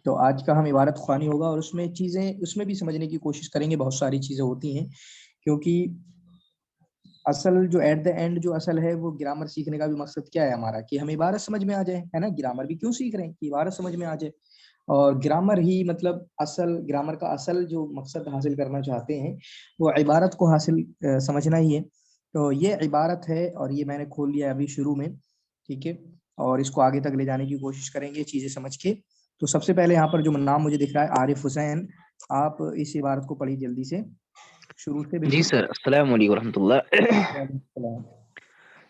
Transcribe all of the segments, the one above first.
تو آج کا ہم عبارت خوانی ہوگا اور اس میں چیزیں اس میں بھی سمجھنے کی کوشش کریں گے. بہت ساری چیزیں ہوتی ہیں کیونکہ اصل جو ایٹ دا اینڈ جو اصل ہے وہ گرامر سیکھنے کا بھی مقصد کیا ہے ہمارا کہ ہمیں عبارت سمجھ میں آ جائے, ہے نا. گرامر بھی کیوں سیکھ رہے ہیں کہ عبارت سمجھ میں آ جائے, اور گرامر ہی مطلب اصل گرامر کا اصل جو مقصد حاصل کرنا چاہتے ہیں وہ عبارت کو حاصل سمجھنا ہی ہے. تو یہ عبارت ہے اور یہ میں نے کھول لیا ابھی شروع میں, ٹھیک ہے, اور اس کو آگے تک لے جانے کی کوشش کریں گے چیزیں سمجھ کے. تو سب سے پہلے یہاں پر جو نام مجھے دکھ رہا ہے عارف حسین, آپ اس عبارت کو پڑھی جلدی سے شروع سے. جی سر, السلام علیکم ورحمۃ اللہ.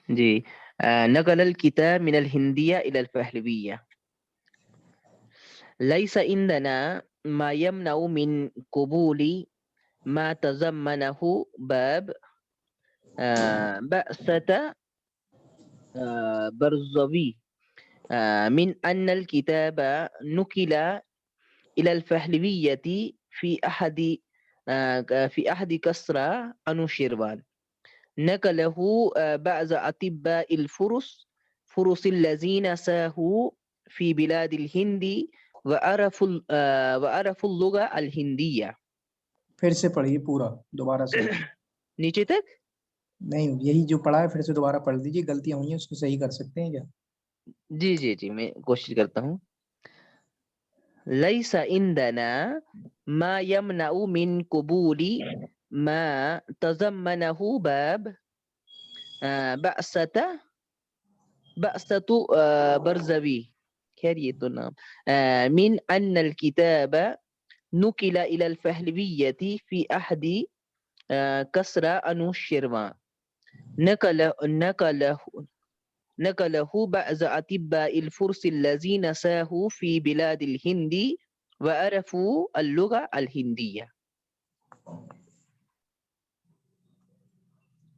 جی, نقل الكتاب من الهندية إلى الفهلوية. ليس عندنا ما يمنع من قبول ما تضمنه باب بأسة برزوي من أن الكتاب نقل إلى الفهلوية في أحد كسرى أنوشيروان. نقله بعض أطباء فرس الذين ساهوا في بلاد الهند وعرفوا اللغة الهندية. پھر سے پڑھیے پورا دوبارہ سے. نیچے تک نہیں, یہی جو پڑھا ہے پھر سے دوبارہ پڑھ دیجیے, غلطیاں ہوئی ہیں اس کو صحیح کر سکتے ہیں کیا؟ جی جی جی, میں کوشش کرتا ہوں. ليس عندنا ما يمنع من قبول ما تضمنه باب بأسة برزوي. خیر یہ تو نام من أن الكتاب نقل إلى الفهلوية في أحد كسرى أنوشيروان. نقله بعض أطباء الفرس الذين ساهوا في بلاد الهند وعرفوا اللغة الهندية.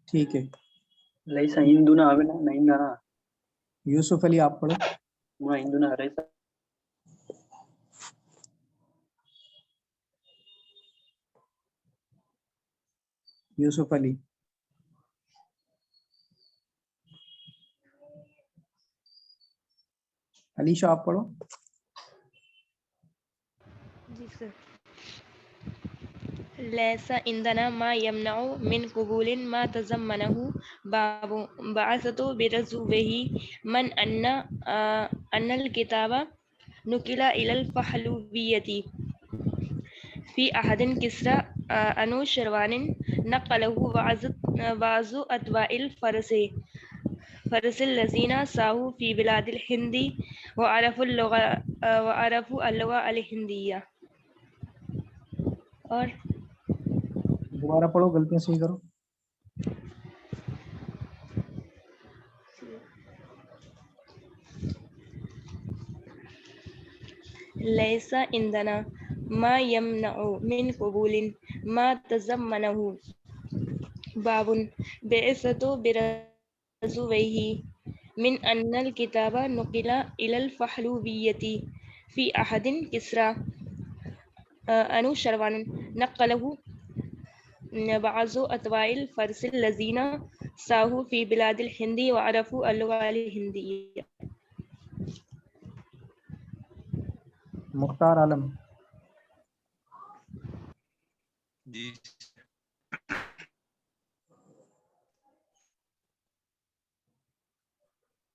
ٹھیک ہے. ليس عندنا عندنا یوسف علی آپ پڑھو. ما عندنا ليس. یوسف علی. علیشا آپ پڑھو. جی سر. ليس عندنا ما يمنع من قبول ما تضمنه باب بعثة برزوه من أن الكتاب نقل إلى الفهلوية في أحد كسرى أنوشيروان. نقله بعض أتباع الفرس الذين ساهوا في بلاد الهند وعرفوا اللغة الهندية. اور دوبارہ پڑھو, غلطیاں صحیح کرو. ليس عندنا ما يمنع من قبول ما تضمنه باب بعثة برزوه من أن الكتاب نقل إلى الفهلوية في أحد كسرى أنوشيروان. نقله بعض أتباع الفرس الذين ساهوا في بلاد الهند وعرفوا اللغة الهندية. مختار عالم. جی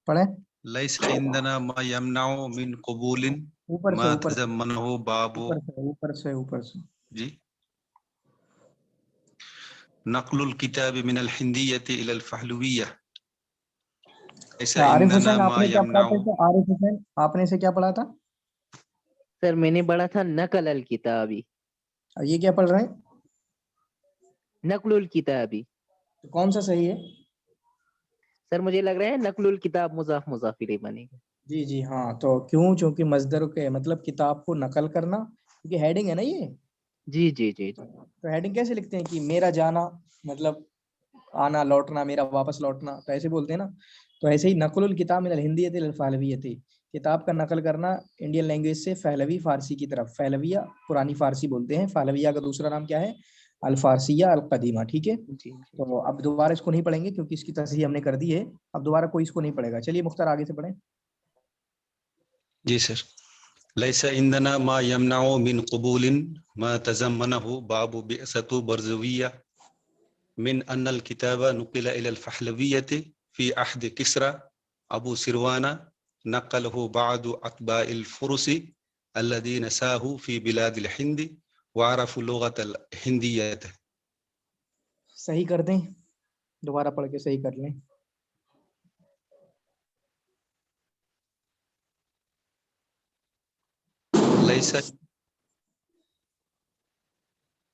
پڑھیں. ليس عندنا ما يمنع من قبول اوپر سے ما اوپر تضمنه باب. اوپر سے جی, نقل الكتاب من الهندية إلى الفهلوية. ليس عارف حسین عندنا آپ ما نے کیا پڑھا يمنع. تھا؟ عارف حسین آپ نے اسے کیا پڑھا تھا؟ سر میں نے پڑھا تھا نقل الکتابی. یہ کیا پڑھ رہے ہیں؟ نقل الکتابی. کون سا صحیح ہے؟ سر مجھے لگ رہا ہے نقل الکتاب مضاف مضاف الیہ بنے گا. جی جی ہاں, تو کیوں؟ چونکہ مصدر کے مطلب کتاب کو نقل کرنا, کیونکہ ہیڈنگ ہے نا یہ. جی جی جی جی. تو ہیڈنگ کیسے لکھتے ہیں کہ میرا جانا مطلب آنا, لوٹنا, میرا واپس لوٹنا, تو ایسے بولتے ہیں نا. تو ایسے ہی نقل الکتاب من الہندیۃ الی الفہلویۃ, کتاب کا نقل کرنا انڈین لینگویج سے پہلوی فارسی کی طرف. پہلویہ پرانی فارسی بولتے ہیں, پہلویہ کا دوسرا نام کیا ہے؟ الفارسیہ القدیمہ. ٹھیک ہے, تو اب دوبارہ اس کو نہیں پڑھیں گے کیونکہ اس کی تصحیح ہم نے کر دی ہے. اب دوبارہ کوئی اس کو نہیں پڑھے گا. چلیے مختار آگے سے پڑھیں. جی سر. ليس عندنا ما يمنع من قبول ما تزمنه باب بئسة برزوية من أن الكتاب نقل إلى الفحلوية في عهد كسرى أبو سروان نقله بعض أتباع الفرس الذين ساهوا في بلاد الهند وعرفوا اللغة الهندية. صحیح کر دیں, دوبارہ پڑھ کے صحیح کر لیں.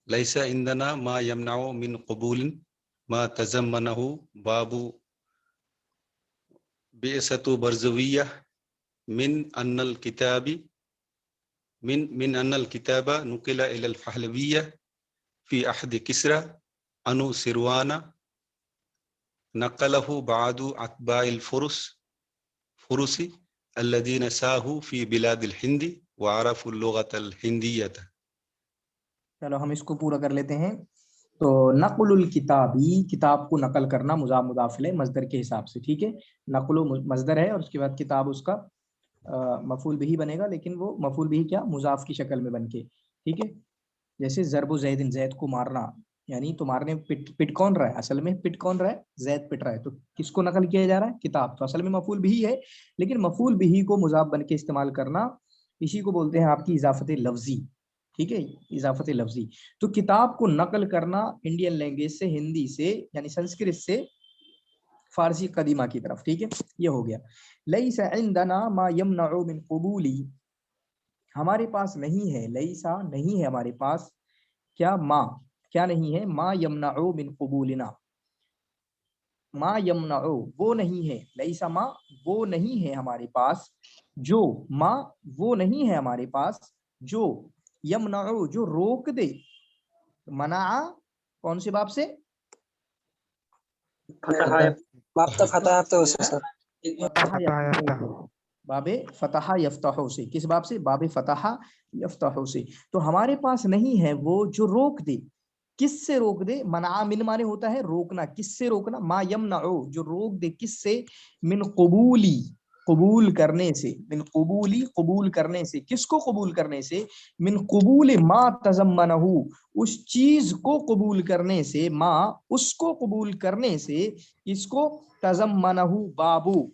ليس عندنا ما يمنع من قبول ما تزمنه باب بئسة برزوية من أن الكتاب نقل إلى الفحلوية في عهد كسرى أنو سروان نقله بعض أتباع الفرس الذين ساهوا في بلاد الهند وعرفوا اللغة الهندية. چلو ہم اس کو پورا کر لیتے ہیں. تو نقل الکتابی, کتاب کو نقل کرنا, مضاف مضاف الیہ مصدر کے حساب سے, ٹھیک ہے. نقل و مصدر ہے اور اس کے بعد کتاب اس کا مفعول بھی بنے گا, لیکن وہ مفعول بھی کیا, مضاف کی شکل میں بن کے, ٹھیک ہے. جیسے ضرب زید, زید کو مارنا, یعنی تو مارنے پٹ کون رہا ہے, اصل میں پٹ کون رہا ہے, زید پٹ رہا ہے, تو کس کو نقل کیا جا رہا ہے, کتاب. تو اصل میں مفعول بھی ہے, لیکن مفعول بھی کو مضاف بن کے استعمال کرنا, اسی کو بولتے ہیں آپ کی اضافت لفظی, ٹھیک ہے, اضافت لفظی. تو کتاب کو نقل کرنا انڈین لینگویج سے, ہندی سے یعنی سنسکرت سے فارسی قدیمہ کی طرف, ٹھیک ہے, یہ ہو گیا. لیس عندنا ما یمنع من قبولی, ہمارے پاس نہیں ہے, لیسا نہیں ہے ہمارے پاس, کیا, ما, کیا نہیں ہے, ما یمنع من قبولنا, ما یمنع وہ نہیں ہے, لیسا ما وہ نہیں ہے ہمارے پاس, جو, ما وہ نہیں ہے ہمارے پاس, جو, یمنع جو روک دے, منع کون سے باب سے, باب فتح یفتح سے, کس باب سے, باب فتح یفتح سے. تو ہمارے پاس نہیں ہے وہ جو روک دے, کس سے روک دے, منع من مانے ہوتا ہے روکنا, کس سے روکنا, ما یمنع جو روک دے, کس سے, من قبولی قبول کرنے سے, من قبولی قبول کرنے سے, کس کو قبول کرنے سے, من قبول ما تضمنہ اس چیز کو قبول کرنے سے, ما اس کو قبول کرنے سے, اس کو تضمنہ بابو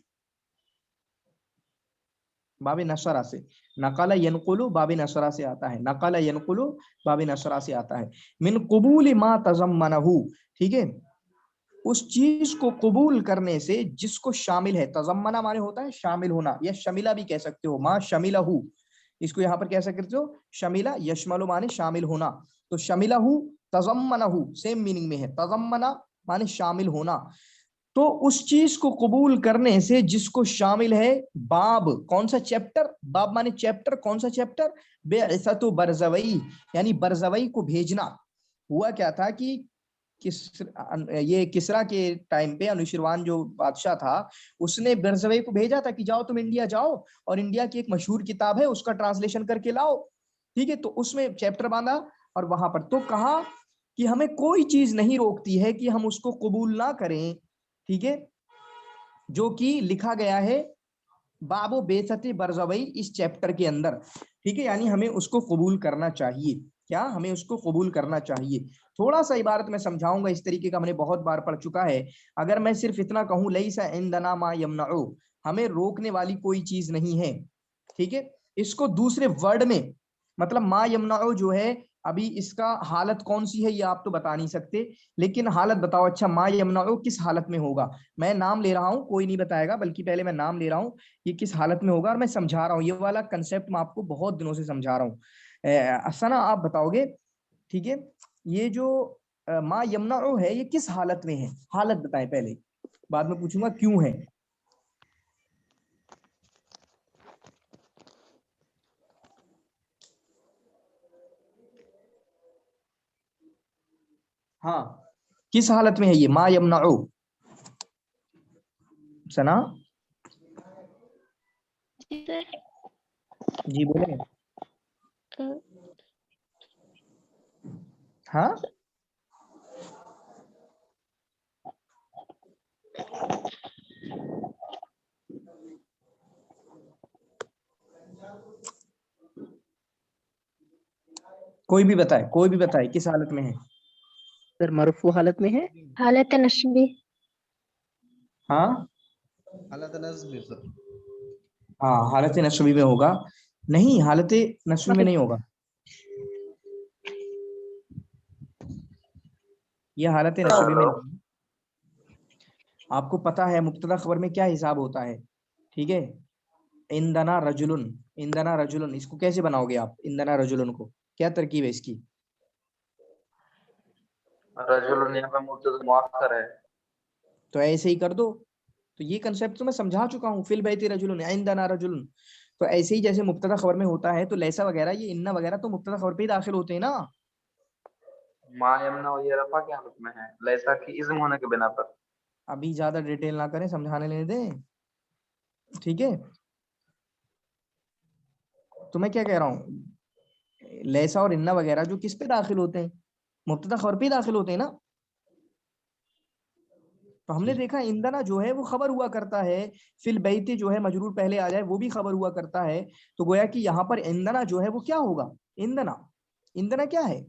باب نشرہ سے, نقل ینقلو باب نشرہ سے آتا ہے, نقل ینقلو باب نشرہ سے آتا ہے, من قبول ما تضمنہ, ٹھیک ہے, اس چیز کو قبول کرنے سے جس کو شامل ہے, تضمنہ مانے ہوتا ہے شامل ہونا, یا شملہ بھی کہہ سکتے ہو, ما شملہ, اس کو یہاں پر کہہ سکتے ہو شملہ, یشمل مانے شامل ہونا, تو شملہ تضمنہ سیم میننگ میں ہے, تضمنہ مانے شامل ہونا. تو اس چیز کو قبول کرنے سے جس کو شامل ہے, باب کون سا, چیپٹر, باب مانے چیپٹر, کون سا چیپٹر, بعثت برزوی یعنی برزوی کو بھیجنا. ہوا کیا تھا کہ یہ کسرا کے ٹائم پہ انوشروان جو بادشاہ تھا, اس نے برزوی کو بھیجا تھا کہ جاؤ تم انڈیا جاؤ اور انڈیا کی ایک مشہور کتاب ہے اس کا ٹرانسلیشن کر کے لاؤ, ٹھیک ہے. تو اس میں چیپٹر باندھا اور وہاں پر تو کہا کہ ہمیں کوئی چیز نہیں روکتی ہے کہ ہم اس کو قبول نہ کریں, ٹھیک ہے, جو کہ لکھا گیا ہے باب و بیست برزوی اس چیپٹر کے اندر, ٹھیک ہے, یعنی ہمیں اس کو قبول کرنا چاہیے, کیا, ہمیں اس کو قبول کرنا چاہیے. تھوڑا سا عبارت میں سمجھاؤں گا, اس طریقے کا ہم نے بہت بار پڑھ چکا ہے. اگر میں صرف اتنا کہوں لیس عندنا ما یمنع, ہمیں روکنے والی کوئی چیز نہیں ہے, ٹھیک ہے, اس کو دوسرے ورڈ میں مطلب ما یمنع جو ہے, ابھی اس کا حالت کون سی ہے یہ آپ تو بتا نہیں سکتے, لیکن حالت بتاؤ, اچھا ما یمنع کس حالت میں ہوگا, میں نام لے رہا ہوں, کوئی نہیں بتائے گا, بلکہ پہلے میں نام لے رہا ہوں, یہ کس حالت میں ہوگا, اور میں سمجھا رہا ہوں, یہ والا کنسپٹ میں آپ کو بہت دنوں سے سمجھا رہا ہوں. ثنا آپ بتاؤ گے, ٹھیک ہے, یہ جو ما یمنع ہے یہ کس حالت میں ہے, حالت بتائیں پہلے, بعد میں پوچھوں گا کیوں ہے. ہاں, کس حالت میں ہے یہ ما یمنع, ثنا جی بولیں, ہاں, कोई भी बताए किस हालत में है? सर मरफू हालत में है। حالة نصبی. हाँ हालत नस्ब सर। हाँ, हालत नस्बी में होगा। नहीं, हालत नस्बी में नहीं होगा, ये हालत नस्बी में नहीं। आपको पता है मुब्तदा खबर में क्या हिसाब होता है, ठीक है? इंदना रजुलन, इसको कैसे बनाओगे आप? इंदना रजुलन को क्या तरकीब है इसकी? रजुलन यहाँ पे मुब्तदा मुअक्कर है। तो ऐसे ही कर दो। तो ये कंसेप्ट तो मैं समझा चुका हूँ, फिल बैति रजुलन इंदना रजुलन। तो ऐसे ही जैसे मुब्तदा खबर में होता है, तो लैसा वगैरह, ये इन्ना वगैरह तो मुब्तदा खबर पे ही दाखिल होते हैं ना। मा यमना ये रफा की हालत में है, लैसा की इज्म होने के बिना पर। अभी ज्यादा डिटेल ना करें, समझाने लेने दें, ठीक है? तो मैं क्या कह रहा हूँ, लैसा और इन्ना वगैरह जो किस पे दाखिल होते हैं? मुब्तदा खबर पे ही दाखिल होते हैं ना। तो हमने देखा इंदना जो है वो खबर हुआ करता है, फिल बैते जो है मजरूर पहले आ जाए वो भी खबर हुआ करता है। तो गोया कि यहाँ पर इंदना जो है वो क्या होगा? इंदना क्या है?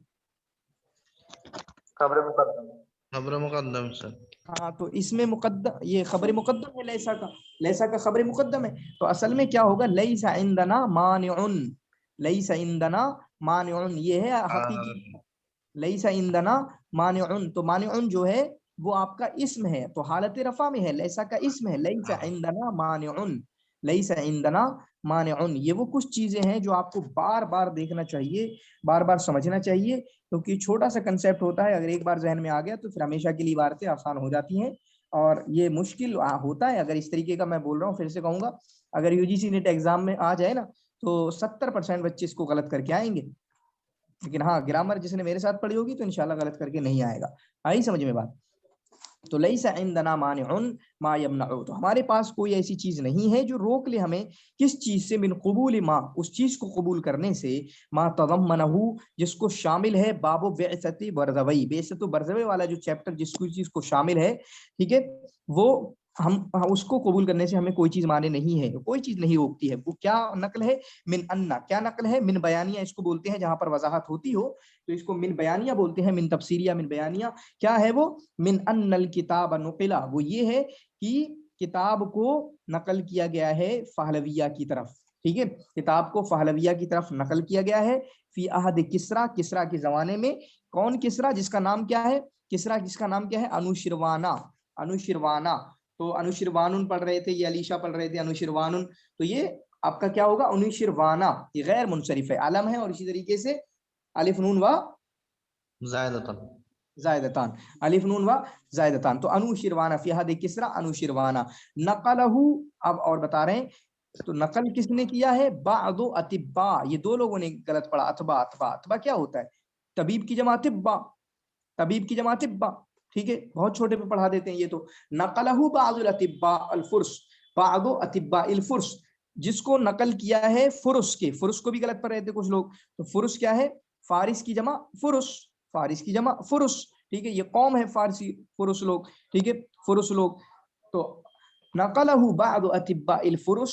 खबर मुकद्दम। खबर मुकद्दम सर। हाँ, तो इसमें मुकद्दम, ये खबर मुकद्दम है लैसा का खबर मुकद्दम है। तो असल में क्या होगा? लैसा इंदना मानिउन, ये है हकीकी। लैसा इंदना मानिउन, तो मानिउन जो है वो आपका इस्म है, तो हालत रफा में है, लैसा का इस्म है। लैसा इंदना मानिउन, ये वो कुछ चीजें हैं जो आपको बार बार देखना चाहिए, बार बार समझना चाहिए, क्योंकि छोटा सा कंसेप्ट होता है, अगर एक बार जहन में आ गया तो फिर हमेशा के लिए बातें आसान हो जाती हैं। और ये मुश्किल होता है अगर इस तरीके का, मैं बोल रहा हूँ फिर से कहूंगा, अगर यूजीसी नेट एग्जाम में आ जाए ना तो 70% बच्चे इसको गलत करके आएंगे। लेकिन हाँ, ग्रामर जिसने मेरे साथ पढ़ी होगी तो इंशाल्लाह गलत करके नहीं आएगा। आई समझ में बात? तो लैसा इंदना मानिउन मा यमनउ, तो हमारे पास कोई ऐसी चीज नहीं है जो रोक ले हमें किस चीज से, मिन कबूल मा, उस चीज को कबूल करने से, मा तज़म्मनहु, जिसको शामिल है, बाबो बेअसती बरज़वी, बेअसतु बरज़वी वाला जो चैप्टर जिसको चीज को शामिल है, ठीक है, वो हम उसको कबूल करने से हमें कोई चीज माने नहीं है, कोई चीज नहीं रोकती है। वो क्या नकल है? मिन अन्ना, क्या नकल है? मिन बयानिया इसको बोलते हैं, जहां पर वजाहत होती हो तो इसको मिन बयानिया बोलते हैं, मिन तफसीरिया, मिन बयानिया। क्या है वो? मिन अन्नल किताब नुकिला, वो ये है कि किताब को नकल किया गया है फहलविया की तरफ, ठीक है, किताब को फहलविया की तरफ नकल किया गया है। फी अहद किसरा, किसरा के जमाने में। कौन किसरा? जिसका नाम क्या है? किसरा जिसका नाम क्या है? अनुशिरवाना। तो अनुशिरवानुन पढ़ रहे थे, ये अलीशा पढ़ रहे थे अनुशिरवानुन, तो ये आपका क्या होगा? अनुशिरवाना, ये गैर मुनसरिफ है, आलम है। और इसी तरीके से अलिफ नून व जायदतान, अलिफ नून व जायदतान, तो अनुशिरवाना फी हद किसरा, अनुशिरवाना। नकलहु, अब और बता रहे हैं, तो नकल किसने किया है? बादो अतिब्बा, ये दो लोगों ने गलत पढ़ा। अतबा क्या होता है? तबीब की जमा तिब्बा, ठीक है, बहुत छोटे पे पढ़ा देते हैं ये तो। नकलहु बादुल अतिब्बा अल फुर्स, बादो अतिब्बा अल फुर्स, जिसको नकल किया है फुरुस के। फुरुस को भी गलत पढ़ रहे थे कुछ लोग, तो फुरुस क्या है? फारिस की जमा फुरुस, ठीक है, ये कौम है फारसी, फुरुस लोग, ठीक है, फुरुस लोग। तो नकलहु बादु अतिब्बा अल फुरुस,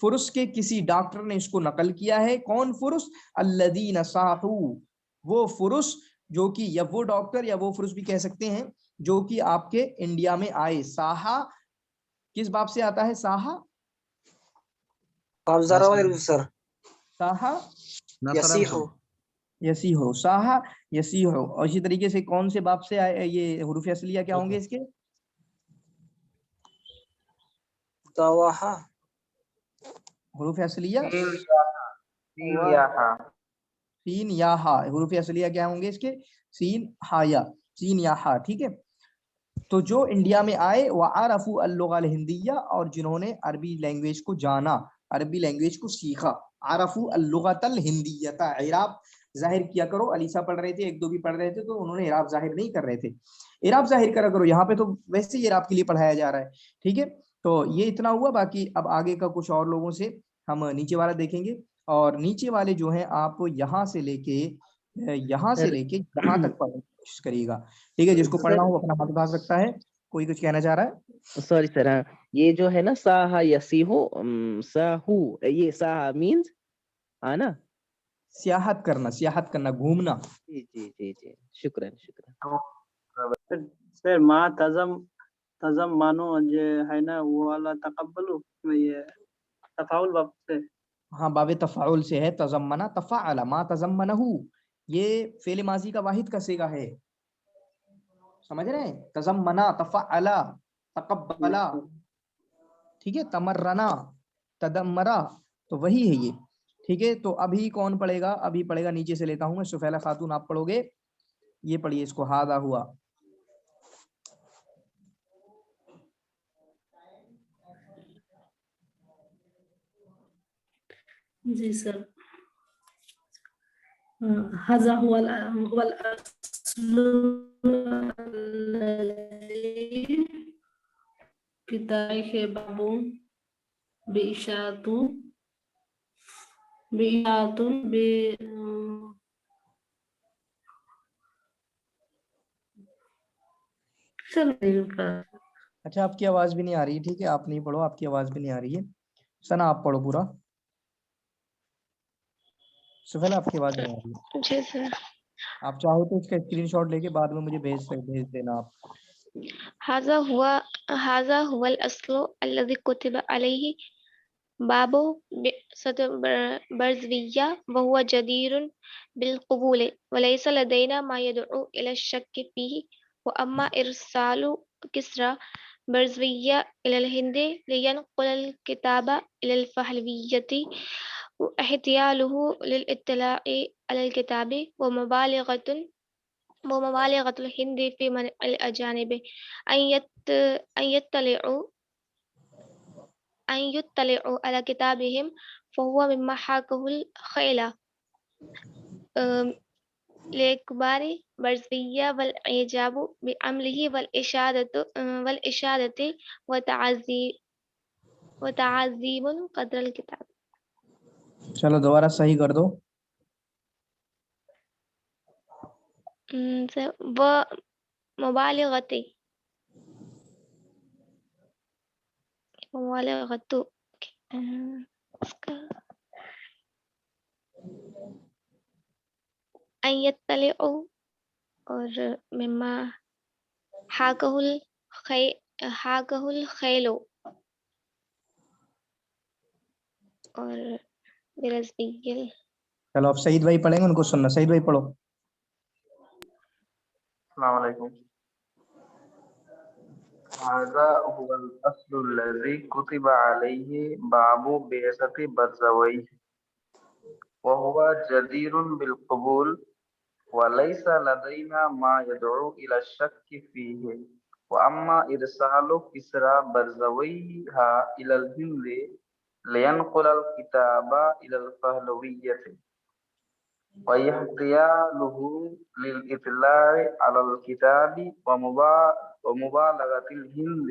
फुरुस के किसी डॉक्टर ने इसको नकल किया है। कौन फुरुस? अल्लदीन साहू, वो फुरुस जो कि, या वो डॉक्टर, या वो फुरुस भी कह सकते हैं, जो कि आपके इंडिया में आए। साहा किस बाप से आता है? साहा यसीहो, साहा यसीहो। और इसी तरीके से कौन से बाप से आए? ये हुरूफ असलिया क्या होंगे इसके? हुरूफ असलिया सीन या हा, हुरूफ असलिया क्या होंगे इसके? सीन या हा, ठीक है। तो जो इंडिया में आए, वह आरफू अल-लुग़ा हिंदिया, और जिन्होंने अरबी लैंग्वेज को जाना, अरबी लैंग्वेज को सीखा। आरफू अल-लुग़तल हिंदियता, इराब जाहिर किया करो। अलीसा पढ़ रहे थे, एक दो भी पढ़ रहे थे, तो उन्होंने इराब जाहिर नहीं कर रहे थे। इराब जाहिर करा करो, यहाँ पे तो वैसे ही इराब के लिए पढ़ाया जा रहा है, ठीक है। तो ये इतना हुआ, बाकी अब आगे का कुछ और लोगों से हम नीचे वाला देखेंगे। और नीचे वाले जो हैं, आप यहाँ से लेके यहाँ तक पढ़ने की कोशिश करिएगा, ठीक है। जिसको पढ़ना हो अपना हाथ उठा सकता है। कोई कुछ कहना चाह रहा है? सॉरी सर, ये जो है ना, साहा यसीहो, साहू, ये साहा मीन्स आना, سیاحت کرنا گھومنا. جی جی جی جی شکراً سر ما تزم مانو جو ہے نا وہ والا تقبلو یہ تفاعل باب سے. ہاں باب تفاعل سے ہے. تضمنا تفاعل ما تضمنہ یہ فعل ماضی کا واحد کا صیغہ ہے. سمجھ رہے ہیں؟ تضمنا تفعلا تقبلا ٹھیک ہے. تمرنا تدمرا تو وہی ہے یہ. ٹھیک ہے تو ابھی کون پڑھے گا؟ ابھی پڑھے گا نیچے سے لیتا ہوں میں. سفیلہ خاتون آپ پڑھو گے. یہ پڑھیے اس کو. ہاذا ہوا. جی سر. هذا هو الأصل الذي كتاب باب بإشارة اچھا آپ کی آواز بھی نہیں آ رہی ہے. ٹھیک ہے آپ نہیں پڑھو. آپ کی آواز بھی نہیں آ رہی ہے. سنا آپ پڑھو پورا. سفیلہ آپ کی آواز نہیں آ رہی ہے. جی سر. آپ چاہو تو اس کا اسکرین شاٹ لے کے بعد میں مجھے بھیج دینا آپ. هذا هو الأصل الذي كتب عليه باب بئسة برزوية وهو جدير بالقبول وليس لدينا ما يدعو إلى الشك فيه. وأما إرسال كسرى برزوية إلى الهند لينقل الكتاب إلى الفهلوية واحتياله للاطلاع على الكتاب ومبالغة الهند في منع الأجانب أن يطلعوا على كتابهم فهو مما حاكه الخيل لإكبار برزية والإعجاب بعمله والإشادة وتعظيم قدر الكتاب. چلو دوبارہ صحیح کر دو. مبالغة أن يطلعوا اور مما حاكه الخيل اور برزبی. چلو اب سعید بھائی پڑھیں گے. ان کو سننا. سعید بھائی پڑھو. السلام علیکم. هذا هو الأصل الذي كتب عليه باب بعثة برزويه وهو جدير بالقبول وليس لدينا ما يدعو إلى الشك فيه. وأما إرسال كسرى برزويها إلى الهند لينقل الكتاب إلى الفهلوية واحتياله للإطلاع على الكتاب ومبالغة الهند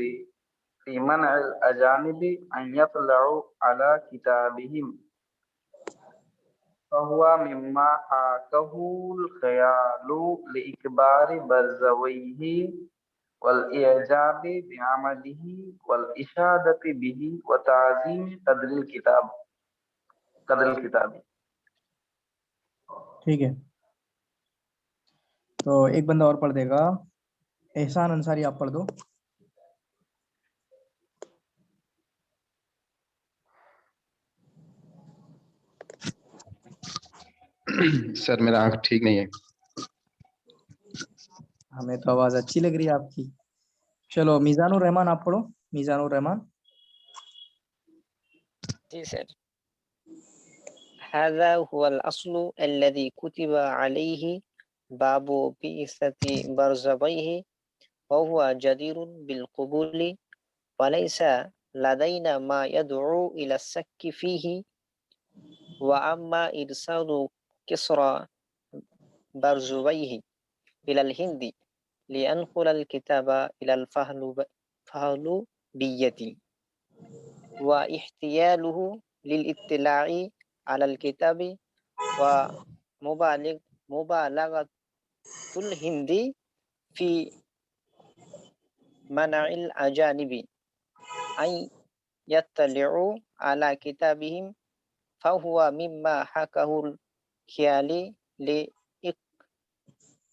في منع الأجانب أن يطلعوا على كتابهم فهو مما حاكه الخيال لإكبار برزويه والإعجاب بعمله والإشادة به وتعظيم قدر الكتاب. ٹھیک ہے تو ایک بندہ اور پڑھ دے گا. احسان انصاری آپ پڑھ دو. سر میرا آنکھ ٹھیک نہیں ہے. ہمیں تو آواز اچھی لگ رہی ہے آپ کی. چلو میزان الرحمان آپ پڑھو. میزان الرحمان. جی سر. هذا هو الأصل الذي كتب عليه باب بعثة برزبيه وهو جدير بالقبول وليس لدينا ما يدعو إلى الشك فيه. وأما إرسال كسرى برزبيه إلى الهند لينقل الكتاب إلى الفهلوية واحتياله للاطلاع على الكتاب ومبالغة الهند في منع الأجانب أن يطلعوا على كتابهم فهو مما حكاه खियाली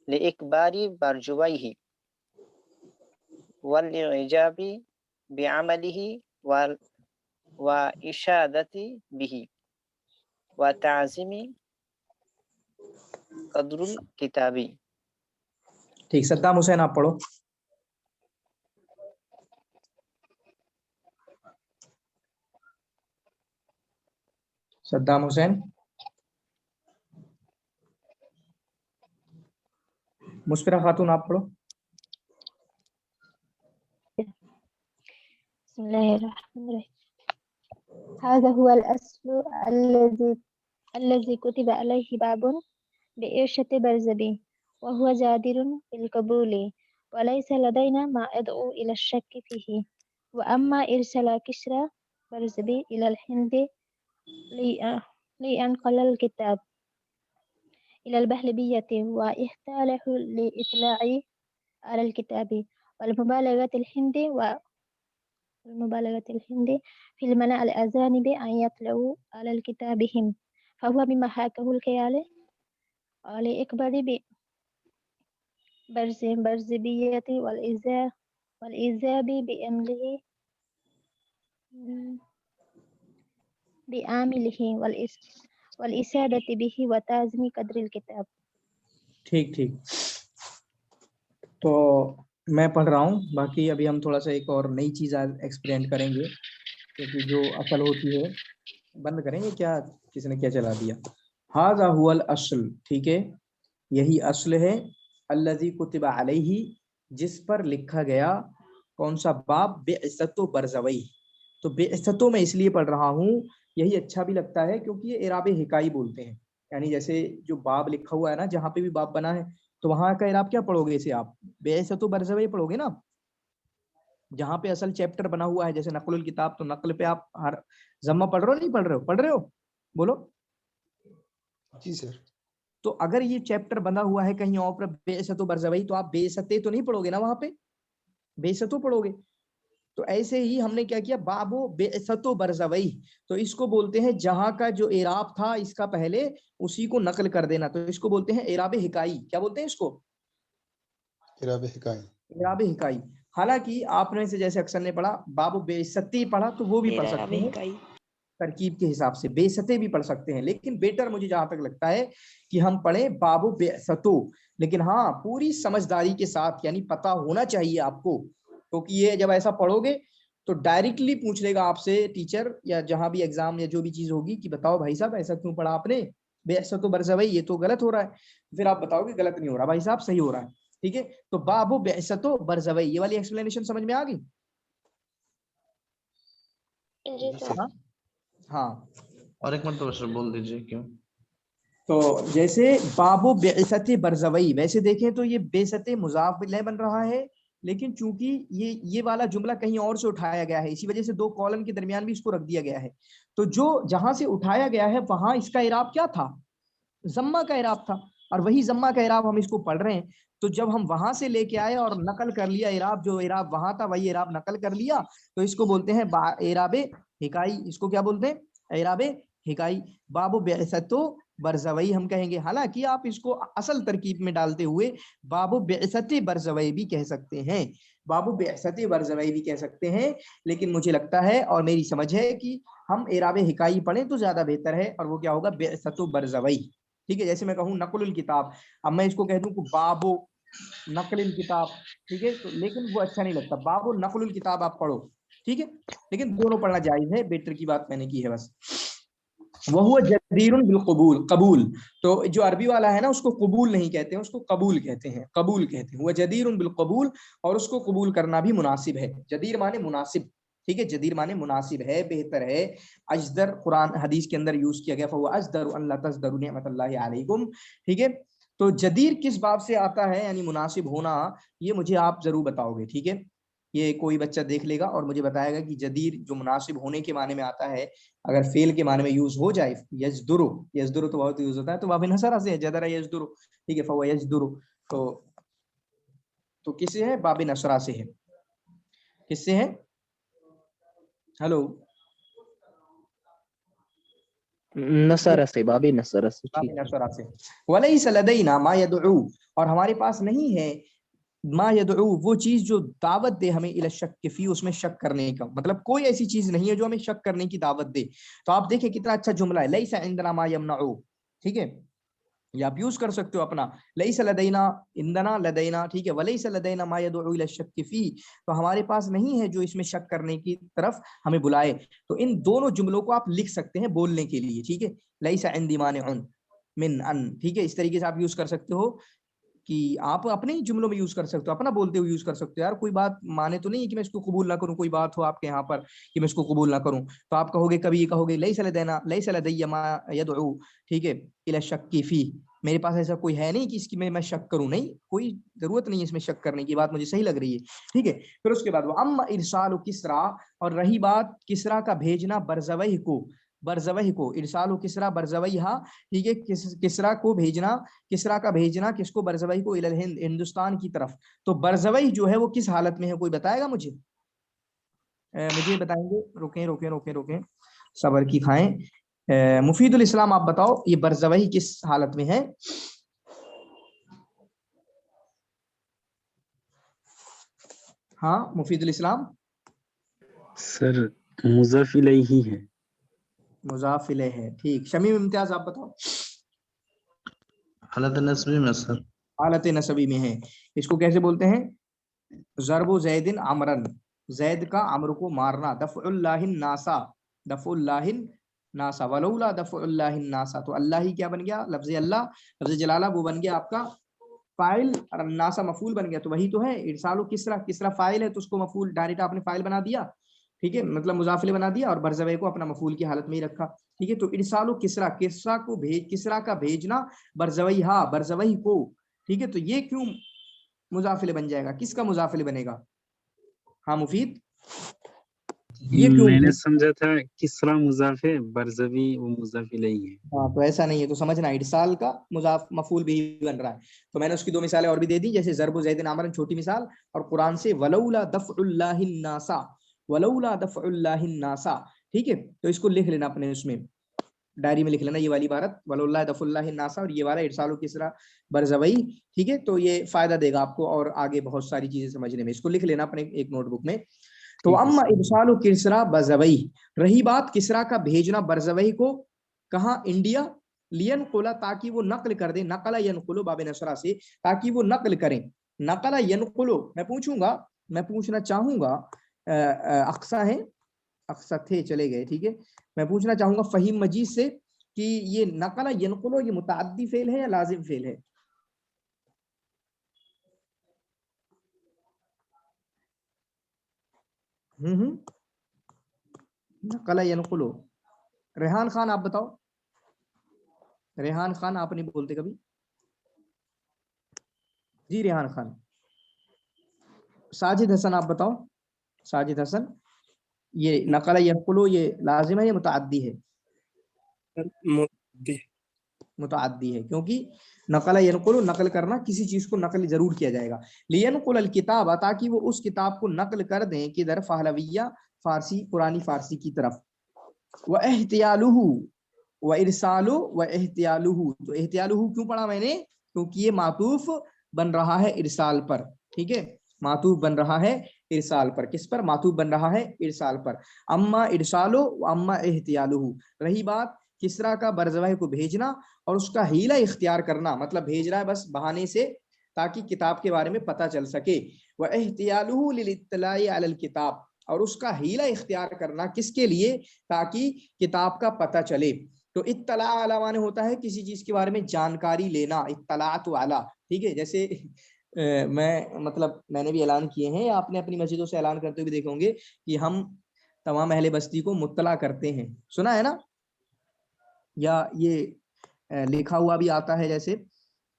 लिइकबारी बरजुवैहि वल इजाबी बिअमलिही व इशादती बिही व ताज़ीमी कदरुल किताबी। ठीक, सद्दाम हुसैन आप पढ़ो। सद्दाम हुसैन। मुस्फिरा खातून आप पढ़ो। هذا هو الأصل الذي كتب عليه باب بإرشة برزبي وهو جادر بالقبول وليس لدينا ما يدعو إلى الشك فيه. وأما إرسال كسرى برزبي إلى الهند لينقل الكتاب إلى البهلبية واحتاله لإطلاع على الكتاب والمبالغة في المنع الأجانب أن يطلعوا على كتابهم فهو مما حكاه الخيال لإكبر برزبية والإيذاب بآمله والإسادة به وتعظيم قدر الكتاب. ठीक ठीक, तो मैं पढ़ रहा हूँ, बाकी अभी हम थोड़ा सा एक और नई चीज आज एक्सप्लेन करेंगे, क्योंकि जो असल होती है बंद करेंगे क्या, किसी ने क्या चला दिया। हाज़ा हुवल अस्ल, ठीक है, यही अस्ल है, अल्लज़ी कुतिबा अलैहि, जिस पर लिखा गया, कौन सा बाब, बिअसतो बरज़वई। तो बिअसतो मैं इसलिए पढ़ रहा हूँ, यही अच्छा भी लगता है क्योंकि ये इराबे हिकाई बोलते हैं, यानी जैसे जो बाब लिखा हुआ है ना, जहाँ पे भी बाब बना है तो वहां का इराब क्या पढ़ोगे, इसे आप बिअसतो बरज़वई पढ़ोगे ना। जहाँ पे असल चैप्टर बना हुआ है, जैसे नक़लुल किताब, तो नक़ल पे आप हर ज़म्मा पढ़ रहे हो, नहीं पढ़ रहे हो, पढ़ रहे हो, बोलो जी सर। तो अगर ये चैप्टर बना हुआ है कहीं और पर बेइज्जतो बरज़वई, तो आप बेइज्जते तो नहीं पढ़ोगे ना, वहां पे बेइज्जतो पढ़ोगे। तो ऐसे ही हमने क्या किया, बाबो बेइज्जतो बरज़वई, तो इसको बोलते हैं जहां का जो इराब था इसका पहले उसी को नकल कर देना, तो इसको बोलते हैं इराबे हिकाई। क्या बोलते हैं इसको, इराबे हिकाई। इराबे हिकाई। हालांकि आपने से जैसे अक्सर ने पढ़ा बाबो बेइज्जती पढ़ा, तो वो भी पढ़ सकते हैं तरकीब के हिसाब से, बेइज्जते भी पढ़ सकते हैं, लेकिन बेटर मुझे जहां तक लगता है कि हम पढ़ें बाबो बेइज्जतो, लेकिन हाँ पूरी समझदारी के साथ, यानी पता होना चाहिए आपको, क्योंकि ये जब ऐसा पढ़ोगे तो डायरेक्टली पूछ लेगा आपसे टीचर या जहां भी एग्जाम या जो भी चीज होगी कि बताओ भाई साहब ऐसा क्यों पढ़ा आपने, बेइज्जतो बरज़वई, ये तो गलत हो रहा है। फिर आप बताओगे गलत नहीं हो रहा भाई साहब, सही हो रहा है, ठीक है। तो बाबो बेइज्जतो बरज़वई, ये वाली एक्सप्लेनेशन समझ में आ गई। जी सर। हाँ, और एक मतलब सर बोल दीजिए क्यों। तो जैसे बाबो बेइज्जते बरज़वई, वैसे देखें तो ये बेइज्जते मुज़ाफ इलैह बन रहा है, लेकिन चूंकि ये वाला जुमला कहीं और से उठाया गया है, इसी वजह से दो कॉलन के दरमियान भी इसको रख दिया गया है। तो जो जहां से उठाया गया है वहां इसका इराब क्या था, जम्मा का इराब था, और वही जम्मा का इराब हम इसको पढ़ रहे हैं। तो जब हम वहां से लेके आए और नकल कर लिया इराब, जो इराब वहां था वही इराब नकल कर लिया, तो इसको बोलते हैं इराबे हिकाई। इसको क्या बोलते हैं, इराबे हिकाई। बाबो बेइज्जतो बरज़वई हम कहेंगे, हालांकि आप इसको असल तरकीब में डालते हुए बाबो बेइज्जते बरज़वई भी कह सकते हैं, बाबू बेइज्जते बरज़वई भी कह सकते हैं, लेकिन मुझे लगता है और मेरी समझ है कि हम इराबे हिकाई पढ़ें तो ज्यादा बेहतर है, और वो क्या होगा, बेइज्जतो बरज़वई, ठीक है। जैसे मैं कहूँ नक़लुल किताब, अब मैं इसको कह दूं कि बाबो नक़लुल किताब, ठीक है, तो लेकिन वो अच्छा नहीं लगता, बाबो नक़लुल किताब आप पढ़ो, ठीक है, लेकिन दोनों पढ़ना जायज है, बेटर की बात मैंने की है बस। वहुवा जदीरुन बिल कबूल, कबूल, तो जो अरबी वाला है ना उसको कबूल नहीं कहते हैं, उसको कबूल कहते हैं, कबूल कहते हैं। वह जदीरुन बिल कबूल, और उसको कबूल करना भी मुनासिब है। जदीर माने मुनासिब, ठीक है, जदीर माने मुनासिब है, बेहतर है। अजदर कुरान हदीस के अंदर यूज किया गया, फहुवा अजदर अन ला तज़दरू निअमतल्लाहि अलैकुम, ठीक है। तो जदीर किस बाब से आता है, यानी मुनासिब होना, ये मुझे आप जरूर बताओगे, ठीक है। ये कोई बच्चा देख लेगा और मुझे बताएगा कि जदीर जो मुनासिब होने के माने में आता है, अगर फेल के माने में यूज हो जाए, यजदुरु, यजदुरु तो बहुत यूज होता है, तो बाब नसरा से है, जदरा यजदुरु, ठीक है, फहुवा यजदुरु, तो किससे है, बाब नसरा से है, किससे है, हेलो नसर से, बाबी नसर से, बाबी ठीक। नसरा से। वलैसा लदैना मा यदउ, और हमारे पास नहीं है मा यदउ, वो चीज जो दावत दे हमें इला शक फी, उसमें शक करने का, मतलब कोई ऐसी चीज नहीं है जो हमें शक करने की दावत दे। तो आप देखें कितना अच्छा जुमला है, लैसा इंदना मा यमनउ, ठीक है, ये आप यूज कर सकते हो अपना, लैसा लदैना इंदना लदैना, ठीक है, वलैसा लदैना मा यदउ इला शक फी, तो हमारे पास नहीं है जो इसमें शक करने की तरफ हमें बुलाए। तो इन दोनों जुमलों को आप लिख सकते हैं बोलने के लिए, ठीक है, लैसा इंदी मानिउन मिन अन, ठीक है, इस तरीके से आप यूज कर सकते हो कि आप अपने ही जुमलों में यूज कर सकते हो, अपना बोलते हुए यूज कर सकते हो। यार कोई बात माने तो नहीं है कि मैं इसको कबूल ना करूं, कोई बात हो आपके यहाँ पर कि मैं इसको कबूल ना करूं, तो आप कहोगे, कभी ये कहोगे लैसा लदैना लैसा लदैया मा यदउ, ठीक है, इला शक्की फी, मेरे पास ऐसा कोई है नहीं कि इसकी मैं शक करूं, नहीं, कोई जरूरत नहीं है इसमें शक करने की, बात मुझे सही लग रही है, ठीक है। फिर उसके बाद अम्मा इरसाल किसरा, और रही बात किसरा का भेजना बरजवह को, बरजवह को, इरसाल किसरा बरजवहा, ठीक है, किसरा को भेजना, किसरा का भेजना किसको, बरजवही को, इलल हिंद, हिंदुस्तान की तरफ। तो बरजवही जो है वो किस हालत में है, कोई बताएगा मुझे? मुझे बताएंगे, रोकें रोकें रोकें रोकें, सबर की खाएं। मुफीदुल इस्लाम आप बताओ ये बरजवही किस हालत में है? हाँ मुफीदुल इस्लाम। सर मुज़ाफ इलैही है। मुज़ाफ इलैह है, ठीक। शमीम इम्तियाज आप बताओ। हालत नस्बी में सर। हालत नसबी में है, इसको कैसे बोलते हैं? ज़रबु ज़ैदिन अमरन, ज़ैद का अमर को मारना, दफ़उल्लाहिन नासा, दफ़उल्लाहिन नासा, वलौला दफ़उल्लाहिन नासा, तो अल्लाह ही क्या बन गया, लफ्ज़ अल्लाह, लफ्ज़ जलाला वो बन गया आपका फाइल, और नासा मफूल बन गया, तो वही तो है इरसालु किसरा, किसरा फाइल है तो उसको मफूल डायरेक्ट आपने फाइल बना दिया, ठीक है, मतलब मुजाफिले बना दिया, और बरजवे को अपना मफूल की हालत में ही रखा, ठीक है। तो इरसालु किसरा, किसरा को भेज, किसरा का भेजना, बरजवई हा, बरजवई को, ठीक है। तो ये क्यों मुजाफिले बन जाएगा, किसका मुजाफिले बनेगा? हाँ मुफीद, ये क्यों? मैंने समझा था किसरा मुज़ाफ है, बरज़वी वो मुज़ाफ इलैही है। हाँ तो ऐसा नहीं है, तो समझना इरसाल का मुजाफ मफूल भी बन रहा है। तो मैंने उसकी दो मिसालें और भी दे दी, जैसे ज़रबु ज़ैदिन आमरन छोटी मिसाल, और कुरान से वलौला दफ़उल्लाहिन नासा, वलौला दफ़उल्लाहिन नासा, ठीक है। तो इसको लिख लेना अपने उसमें डायरी में लिख लेना, ये वाली इबारत वलौला दफ़उल्लाहिन नासा, और ये वाला इरसालु किसरा बरज़वई, ठीक है। तो ये फायदा देगा आपको और आगे बहुत सारी चीजें समझने में, इसको लिख लेना अपने एक नोटबुक में। तो अम्मा इरसालु किसरा बरज़वई, रही बात किसरा का भेजना बरज़वई को, कहाँ, इंडिया, लियन कुला, ताकि वो नकल कर दे, नकला यनकुलो बाबे नसरा से, ताकि वो नकल करें, नकला यनकुलो, मैं पूछूंगा, मैं पूछना चाहूंगा, अक्सा है, अक्सा थे चले गए, ठीक है, मैं पूछना चाहूंगा फहीम मजीद से कि ये नकला यनकुलो ये मुतअद्दी फेल है या लाजिम फेल है? नकला यनकुलो, रेहान खान आप बताओ, रेहान खान आप नहीं बोलते कभी, जी रेहान खान। साजिद हसन आप बताओ, साजिद हसन, ये नकला यनकुलो ये लाजिम है या मुतअद्दी है? मुतअद्दी है, क्योंकि नकला यनकुलो नकल करना, किसी चीज को नकल जरूर किया जाएगा। लियनकुल अल किताब, ताकि वो उस किताब को नकल कर दें किधर, फहलविया फारसी, पुरानी फारसी की तरफ। व एहतियालुहु व इरसालु व एहतियालुहु, तो एहतियालुहु क्यों पढ़ा मैंने, क्योंकि ये मातूफ बन रहा है इरसाल पर, ठीक है, मातूफ बन रहा है इरसाल पर, किस पर मातूफ बन रहा है, इरसाल पर। अम्मा इरसालो व अम्मा एहतियालुहु, रही बात किसरा का बरज़वाह को भेजना और उसका हीला इख्तियार करना, मतलब भेज रहा है बस बहाने से ताकि किताब के बारे में पता चल सके। व एहतियालुहु लिलित्तलाई अलल किताब, और उसका हीला इख्तियार करना किसके लिए, ताकि किताब का पता चले। तो इत्तला अला माने होता है किसी चीज के बारे में जानकारी लेना, इत्तलातु अला, ठीक है। जैसे मैं मतलब मैंने भी ऐलान किए हैं, आपने अपनी मस्जिदों से ऐलान करते हुए देखे होंगे कि हम तमाम अहले बस्ती को मुत्तला करते हैं, सुना है ना, या ये लिखा हुआ भी आता है, जैसे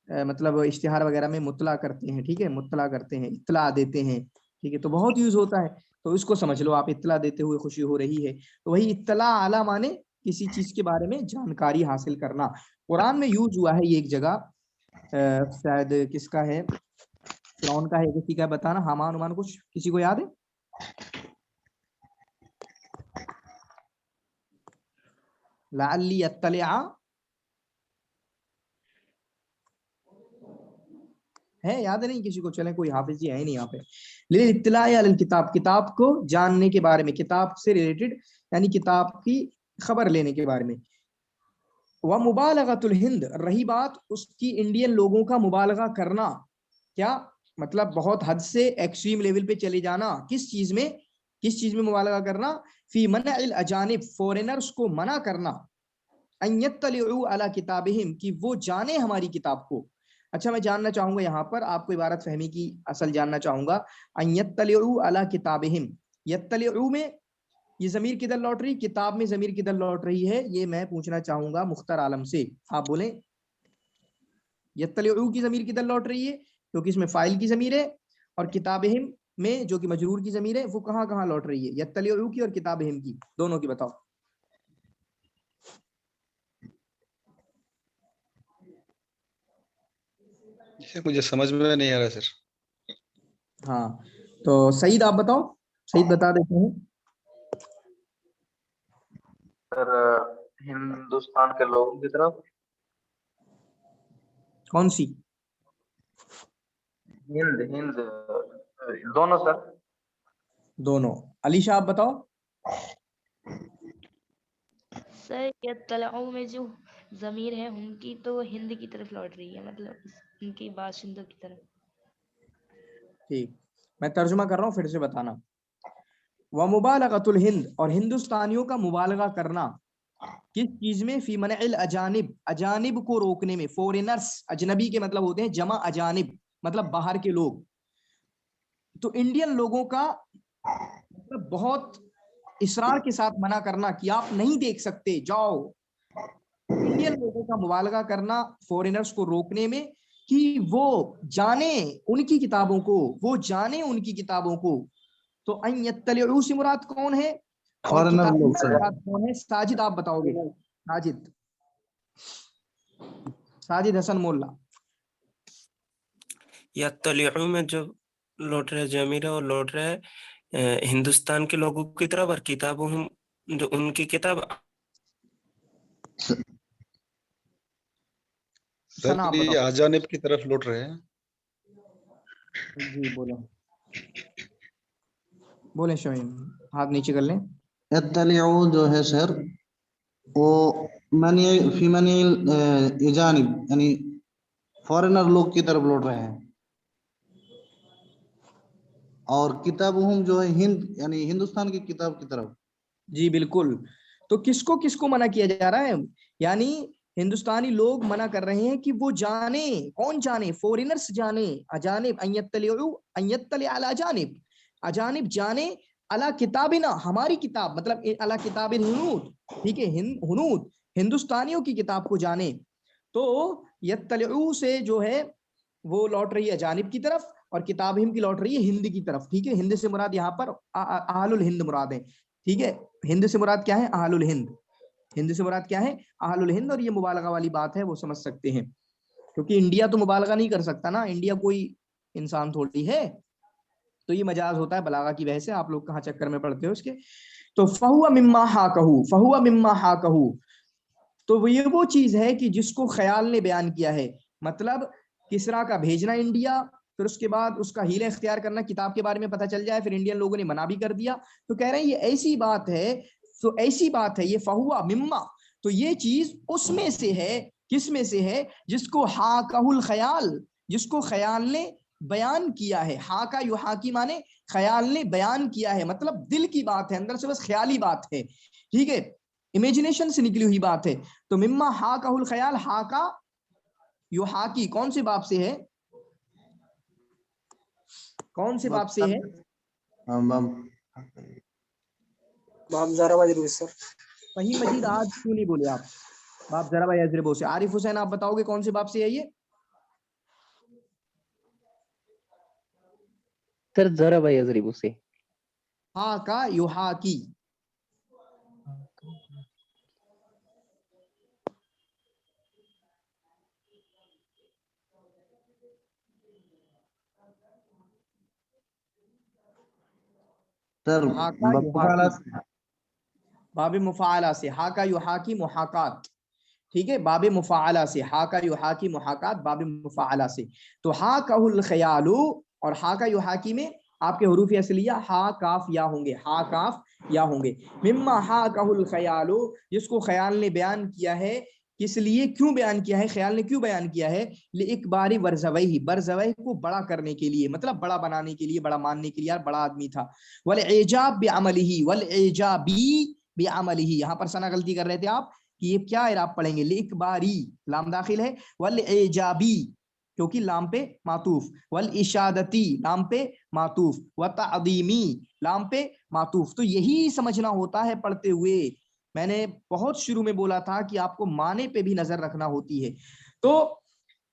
मतलब इश्तिहार वगैरह में मुत्तला करते हैं, ठीक है, मुत्तला करते हैं, इत्तला देते हैं, ठीक है, तो बहुत यूज होता है, तो इसको समझ लो आप, इत्तला देते हुए खुशी हो रही है, तो वही इत्तला आला माने किसी चीज के बारे में जानकारी हासिल करना। कुरान में यूज हुआ है ये एक जगह, शायद किसका है, फिरौन का है, किसी का बताना, हामान उमान कुछ किसी को याद है? लअल्ली अत्तलिअ है, याद नहीं किसी को? चले, कोई हाफिज जी है नहीं यहाँ पे। लिल इत्तिलाइ अलल किताब, किताब को जानने के बारे में, किताब से रिलेटेड यानी किताब की खबर लेने के बारे में। व मुबालगतुल हिंद, रही बात उसकी इंडियन लोगों का मुबालगा करना, क्या मतलब बहुत हद से एक्सट्रीम लेवल पे चले जाना, किस चीज में मुबालगा करना? फी मनअल अजानिब, फॉरेनर्स को मना करना, अन यत्तलिउ अला किताबिहिम, कि वो जाने हमारी किताब को। अच्छा, मैं जानना चाहूंगा यहाँ पर आपको इबारत फहमी की असल जानना चाहूंगा। अन यत्तलिउ अला किताबिहिम, यत्तलिउ में ये जमीर किधर लौट रही, किताब में जमीर किधर लौट रही है, ये मैं पूछना चाहूंगा मुख्तार आलम से। आप बोलें यत्तलिउ की जमीर किधर लौट रही है, क्योंकि इसमें फाइल की जमीर है, और किताबिहिम में जो कि मजरूर की जमीर है, वो कहाँ कहाँ लौट रही है, यत्तलिउ की और किताबिहिम की, दोनों की बताओ। मुझे समझ में नहीं आ रहा सर। हाँ, तो सईद आप बताओ, सईद बता देते हैं। सर हिंदुस्तान के लोगों की तरफ। कौन सी? हिंद हिंद दोनों सर। दोनों। अलीशा आप बताओ। सर यत्तलऊ में जो जमीर है उनकी तो हिंद की तरफ लौट रही है, मतलब उनकी बाशिंदों की तरफ। ठीक, मैं तर्जुमा कर रहा हूँ, फिर से बताना। व मुबालगतुल हिंद, और हिंदुस्तानियों का मुबालगा करना किस चीज में? फी मनइल अजानिब, अजानिब को रोकने में। फॉरेनर्स, अजनबी के मतलब होते हैं जमा अजानिब, मतलब बाहर के लोग। तो इंडियन लोगों का मतलब बहुत इसरार के साथ मना करना कि आप नहीं देख सकते, जाओ। इंडियन लोगों का मुबालगा करना फॉरेनर्स को रोकने में कि वो जाने उनकी किताबों को, वो जाने उनकी किताबों को। तो अन यत्तलिउ से मुराद कौन है और फॉरेनर किताब लोग से सर। मुराद कौन है? साजिद आप बताओगे। साजिद हसन मोल्ला। यत्तलिउ में जो लौट रहे जमीर है वो लौट रहे है हिंदुस्तान के लोगों की तरफ, और किताबों जो उनकी किताब। सर ये अजानिब की तरफ लौट रहे हैं। जी बोले शमीम, हाथ नीचे कर लें। यत्तलिउ जो है सर वो फी मनइल इजानिब यानी फॉरेनर लोग की तरफ लौट रहे हैं, और किताबुहुम जो है हिंद यानी हिंदुस्तान की किताब की तरफ। जी बिल्कुल। तो किसको किसको मना किया जा रहा है? यानी हिंदुस्तानी लोग मना कर रहे हैं कि वो जाने, कौन जाने? फॉरेनर्स जाने, अजानिब, अयत्तलिउ अला अजानिब, अजानिब जाने अला किताबिना, हमारी किताब, मतलब अला किताबिन हुनूद, ठीक है, हुनूद, हिंदुस्तानियों की किताब को जाने। तो यत्तलिउ से जो है वो लौट रही है अजानिब की तरफ, और किताबिहिम की लौट रही है हिंद की तरफ, ठीक है। हिंद से मुराद यहाँ पर अहलुल हिंद मुराद है, ठीक है। हिंद से मुराद क्या है? अहलुल हिंद। हिंद से मुराद क्या है? अहलुल हिंद। और ये मुबालगा वाली बात है, वो समझ सकते हैं, क्योंकि इंडिया तो मुबालगा नहीं कर सकता ना, इंडिया कोई इंसान थोड़ी है। तो ये मजाज होता है बलागा की वजह से, आप लोग कहाँ चक्कर में पड़ते हो इसके। तो फहुआ मिम्मा हाकहू, फहुआ मिम्मा हाकहू, तो ये वो चीज है कि जिसको ख्याल ने बयान किया है, मतलब किसरा का भेजना इंडिया, फिर उसके बाद उसका हीला इख्तियार करना, किताब के बारे में पता चल जाए, फिर इंडियन लोगों ने मना भी कर दिया। तो कह रहे हैं ये ऐसी बात है, तो ऐसी बात है ये फहुआ मिम्मा, तो ये चीज उसमें से है, किस में से है? जिसको हाकाहुल ख्याल, जिसको ख्याल ने बयान किया है। हाका युहाकी माने ख्याल ने बयान किया है, मतलब दिल की बात है, अंदर से बस ख्याली बात है, ठीक है, इमेजिनेशन से निकली हुई बात है। तो मिम्मा हाकाहुल ख्याल, हाका युहाकी कौन से बाप से है? कौन से बाप से है? बाप ज़रा वाजिब सर। वही मजीद आज क्यों नहीं बोले आप? बाप जरा भाई अजरबो से। आरिफ हुसैन आप बताओगे कौन से बाप से है ये? सर जरा भाई अजरीबो से। हा का युहाकी। सर बाब मुफाला से, हाका युहाकी मुहाकात, ठीक है, बाब मुफाला से, हाका युहाकी मुहाकात बाब मुफाला से। तो हाकाहुल ख्यालु और हाका युहाकी में आपके हरूफ असलिया हा काफ या होंगे, हा काफ या होंगे। मिम्मा हाकाहुल ख्यालु, जिसको ख्याल ने बयान किया है, किस लिए, क्यों बयान किया है, ख्याल ने क्यों बयान किया है, लिइकबारी बरज़वैही, बरज़वैह को बड़ा करने के लिए, मतलब बड़ा बनाने के लिए, बड़ा मानने के लिए, यार बड़ा आदमी था। वल एजाब बिअमलिही, वल एजाबी बिअमलिही, यहाँ पर सना गलती कर रहे थे आप कि ये क्या है, आप पढ़ेंगे लिइकबारी, लाम दाखिल है, वल एजाबी क्योंकि लाम पे मातूफ, वल इशादती लाम पे मातूफ, व तादीमी लाम पे मातूफ। तो यही समझना होता है पढ़ते हुए। मैंने बहुत शुरू में बोला था कि आपको माने पे भी नजर रखना होती है। तो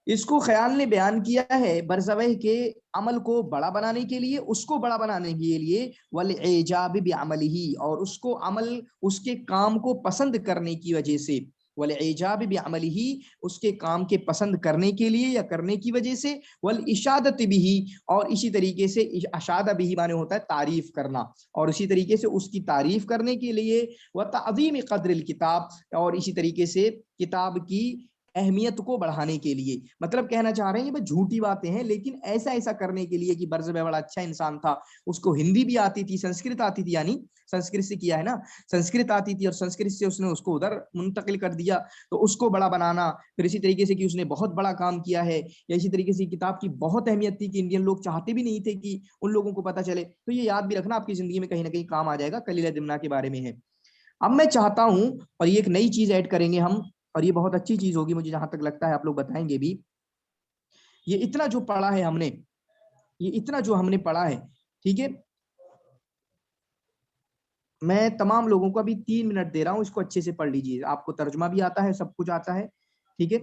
इसको ख्याल ने बयान किया है बरज़वह के अमल को बड़ा बनाने के लिए, उसको बड़ा बनाने के लिए, वल एजाब बिअमलिही, और उसको अमल, उसके काम को पसंद करने की वजह से, वल एजाब बिअमलिही, उसके काम के पसंद करने के लिए या करने की वजह से, वल इशादत बिही, और इसी तरीके से अशादा बिही माने होता है तारीफ करना, और इसी तरीके से उसकी तारीफ करने के लिए, व तअज़ीम क़द्रिल किताब, और इसी तरीके से किताब की अहमियत को बढ़ाने के लिए। मतलब कहना चाह रहे हैं ये बस झूठी बातें हैं, लेकिन ऐसा ऐसा करने के लिए कि बरज़वह बड़ा अच्छा इंसान था, उसको हिंदी भी आती थी, संस्कृत आती थी, यानी संस्कृत से किया है ना, संस्कृत आती थी और संस्कृत से उसने उसको उधर मुंतकिल कर दिया, तो उसको बड़ा बनाना। फिर इसी तरीके से कि उसने बहुत बड़ा काम किया है, या इसी तरीके से किताब की बहुत अहमियत थी कि इंडियन लोग चाहते भी नहीं थे कि उन लोगों को पता चले। तो ये याद भी रखना, आपकी जिंदगी में कहीं ना कहीं काम आ जाएगा। कलील दिमना के बारे में है। अब मैं चाहता हूं, और ये एक नई चीज ऐड करेंगे हम, और ये बहुत अच्छी चीज होगी मुझे जहां तक लगता है, आप लोग बताएंगे भी। ये इतना जो पढ़ा है हमने, ये इतना जो हमने पढ़ा है, ठीक है, मैं तमाम लोगों को अभी 3 मिनट दे रहा हूं, इसको अच्छे से पढ़ लीजिए। आपको तर्जुमा भी आता है, सब कुछ आता है, ठीक है।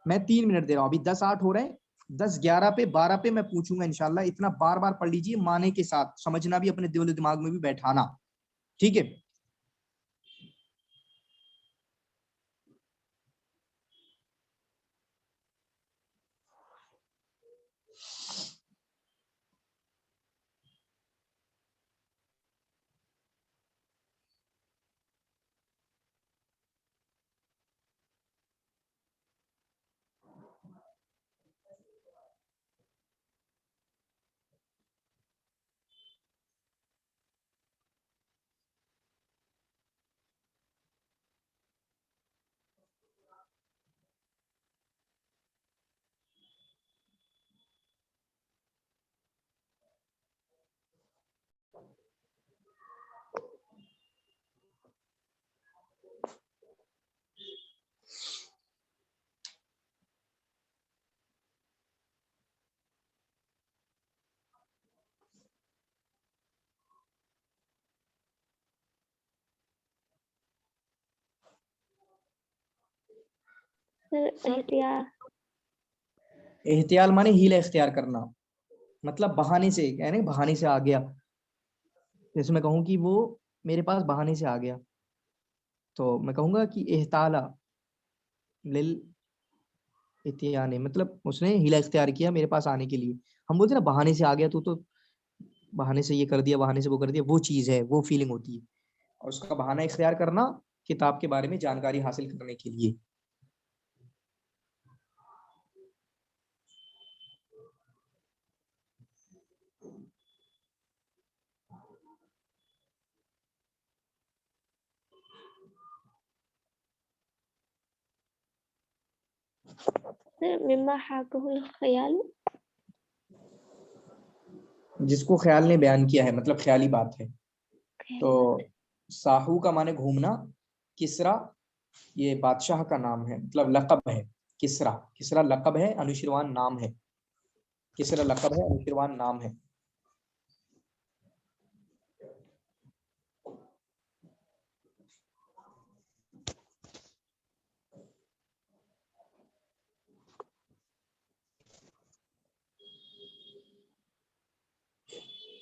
मैं 3 मिनट दे रहा हूं, अभी 10:08 हो रहे हैं, 10:11 पे 12 पे मैं पूछूंगा इंशाल्लाह। इतना बार बार पढ़ लीजिए, माने के साथ समझना भी, अपने दिल दिमाग में भी बैठाना, ठीक है। एहतियाल माने हीला इख्तियार करना, मतलब बहाने से, यानी बहाने से आ गया। जैसे मैं कहूँ कि वो मेरे पास बहाने से आ गया, तो मैं कहूँगा कि एहताला लिल इतियाने, मतलब उसने हीला इख्तियार किया मेरे पास आने के लिए। हम बोलते ना बहाने से आ गया, तो बहाने से ये कर दिया, बहाने से वो कर दिया, वो चीज है, वो फीलिंग होती है। और उसका बहाना इख्तियार करना किताब के बारे में जानकारी हासिल करने के लिए। मिम्मा हाकहुल ख्याल, जिसको ख्याल ने बयान किया है, मतलब ख्याली बात है। तो साहू का माने घूमना, किसरा ये बादशाह का नाम है, मतलब लक़ब है। किसरा, किसरा लक़ब है, अनुशिरवान नाम है। किसरा लक़ब है, अनुशिरवान नाम है।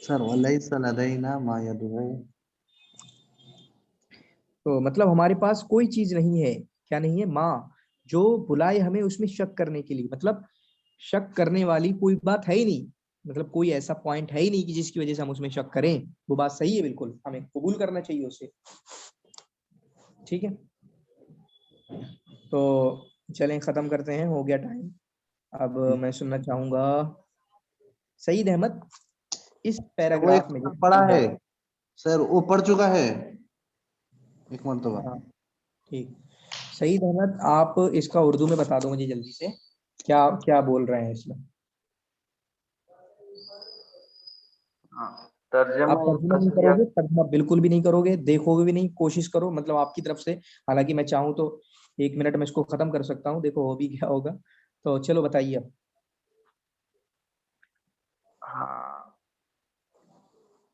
सर वलैसा लदैना मा यदऊ, तो मतलब हमारे पास कोई चीज नहीं है, क्या नहीं है, माँ जो बुलाए हमें उसमें शक करने के लिए, मतलब शक करने वाली कोई बात है ही नहीं, मतलब कोई ऐसा पॉइंट है ही नहीं कि जिसकी वजह से हम उसमें शक करें। वो बात सही है, बिल्कुल हमें कबूल करना चाहिए उसे। ٹھیک ہے, تو چلیں ختم کرتے ہیں, ہو گیا ٹائم. اب میں سننا چاہوں گا سعید احمد, اس وہ پیراگراف ایک میں پڑھا ہے سر, وہ پڑھ چکا ہے ایک مرتبہ. ہاں ٹھیک, سعید احمد آپ اس کا اردو میں بتا دو مجھے جلدی سے, کیا کیا بول رہے ہیں اس میں. ترجمہ آپ ترجمہ نہیں کرو گے, ترجمہ بالکل بھی نہیں کرو گے, دیکھو گے بھی نہیں, کوشش کرو مطلب آپ کی طرف سے, حالانکہ میں چاہوں تو 1 منٹ میں اس کو ختم کر سکتا ہوں, دیکھو ہو بھی کیا ہوگا. تو چلو بتائیے اب. ہاں,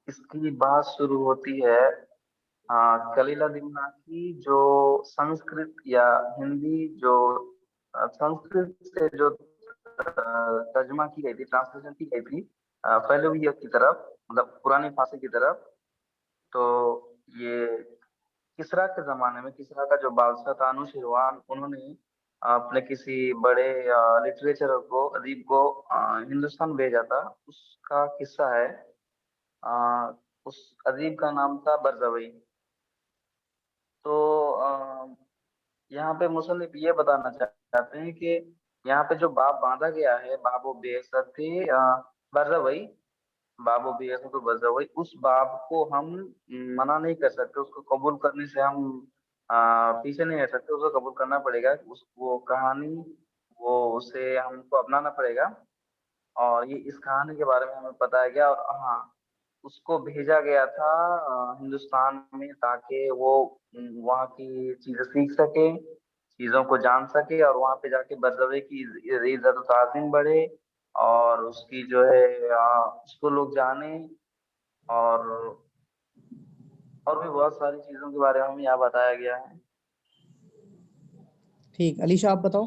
اس کی بات شروع ہوتی ہے کلیلہ دمنا کی, جو سنسکرت یا ہندی جو سنسکرت سے جو ترجمہ کی گئی تھی, ٹرانسلیشن کی گئی تھی فیلویت کی طرف, مطلب پرانے فارسی کی طرف. تو یہ کسرا کے زمانے میں, کسرا کا جو بادشاہ تھا انوشیروان, انہوں نے اپنے کسی بڑے لٹریچر کو, ادیب کو ہندوستان بھیجا تھا. اس کا قصہ ہے, اس ادیب کا نام تھا برزوی. تو یہاں پہ مصنف یہ بتانا چاہتے ہیں کہ یہاں پہ جو باب باندھا گیا ہے, باب و بیست برزوی, باب و بیست برزوی, اس باب کو ہم منع نہیں کر سکتے, اس کو قبول کرنے سے ہم پیچھے نہیں رہ سکتے, اس کو قبول کرنا پڑے گا. وہ کہانی وہ اسے ہم کو اپنانا پڑے گا. اور یہ اس کہانی کے بارے میں ہمیں بتایا گیا, اور ہاں اس کو بھیجا گیا تھا ہندوستان میں تاکہ وہ وہاں کی چیزیں سیکھ سکے, چیزوں کو جان سکے, اور وہاں پہ جا کے برزوی کی عزت و تعظیم بڑھے, اور اس کی جو ہے اس کو لوگ جانے, اور بھی بہت ساری چیزوں کے بارے میں ہمیں یہاں بتایا گیا ہے. ٹھیک, علیشہ آپ بتاؤ.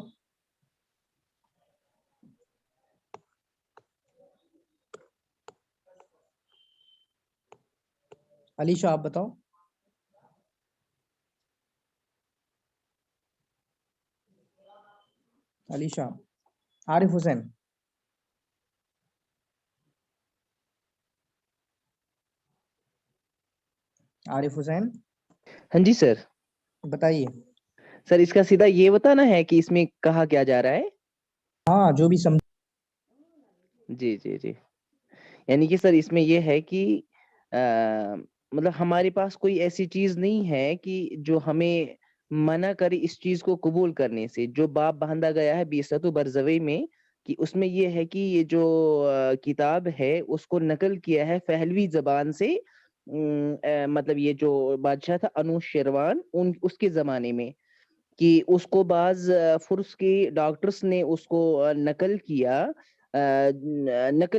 علیشہ آپ بتاؤ. علیشہ. عارف حسین. عارف حسین. ہاں جی سر. بتائیے. سر اس کا سیدھا یہ بتانا ہے کہ اس میں کہا کیا جا رہا ہے. ہاں جو بھی سمجھ. جی جی جی, یعنی کہ سر اس میں یہ ہے کہ مطلب ہمارے پاس کوئی ایسی چیز نہیں ہے کہ جو ہمیں منع کرے اس چیز کو قبول کرنے سے. جو باب باندھا گیا ہے بیست برزوی میں, کہ اس میں یہ ہے کہ یہ جو کتاب ہے اس کو نقل کیا ہے پہلوی زبان سے, مطلب یہ جو بادشاہ تھا انوشیروان, اس کے زمانے میں, کہ اس کو بعض فرس کے ڈاکٹرز نے اس کو نقل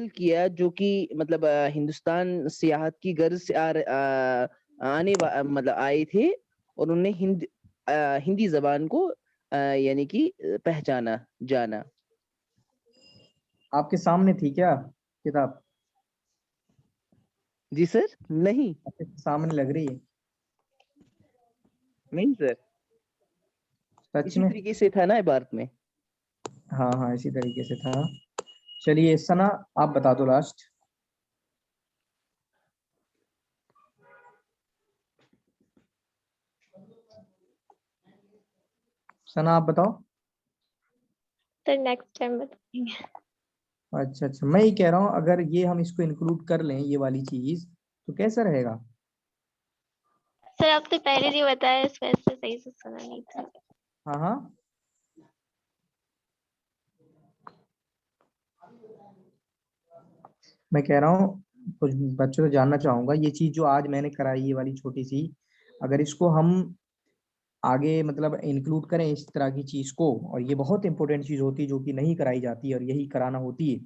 کیا جو کہ مطلب ہندوستان سیاحت کی غرض سے مطلب آئے تھے, اور انہوں نے ہندی زبان کو یعنی کہ پہچانا جانا. آپ کے سامنے تھی کیا کتاب؟ جی سر نہیں. آپ کے سامنے لگ رہی ہے. نہیں سر, سچ اسی میں؟ طریقے سے تھا نا عبارت میں. ہاں ہاں اسی طریقے سے تھا. چلیے ثنا آپ بتا دو لاسٹ. ثنا آپ بتاؤ. سر نیکسٹ ٹائم بتائیں گے. اچھا اچھا, میں یہ کہہ رہا ہوں اگر یہ ہم اس کو انکلوڈ کر لیں یہ والی چیز تو کیسا رہے گا؟ سر آپ نے پہلے نہیں بتایا, اس وجہ سے صحیح سے سنا نہیں تھا. ہاں ہاں, میں کہہ رہا ہوں کچھ بچوں سے جاننا چاہوں گا یہ چیز جو آج میں نے کرائی یہ والی چھوٹی سی, اگر اس کو ہم آگے مطلب انکلوڈ کریں اس طرح کی چیز کو, اور یہ بہت امپورٹنٹ چیز ہوتی ہے جو کہ نہیں کرائی جاتی اور یہی کرانا ہوتی ہے.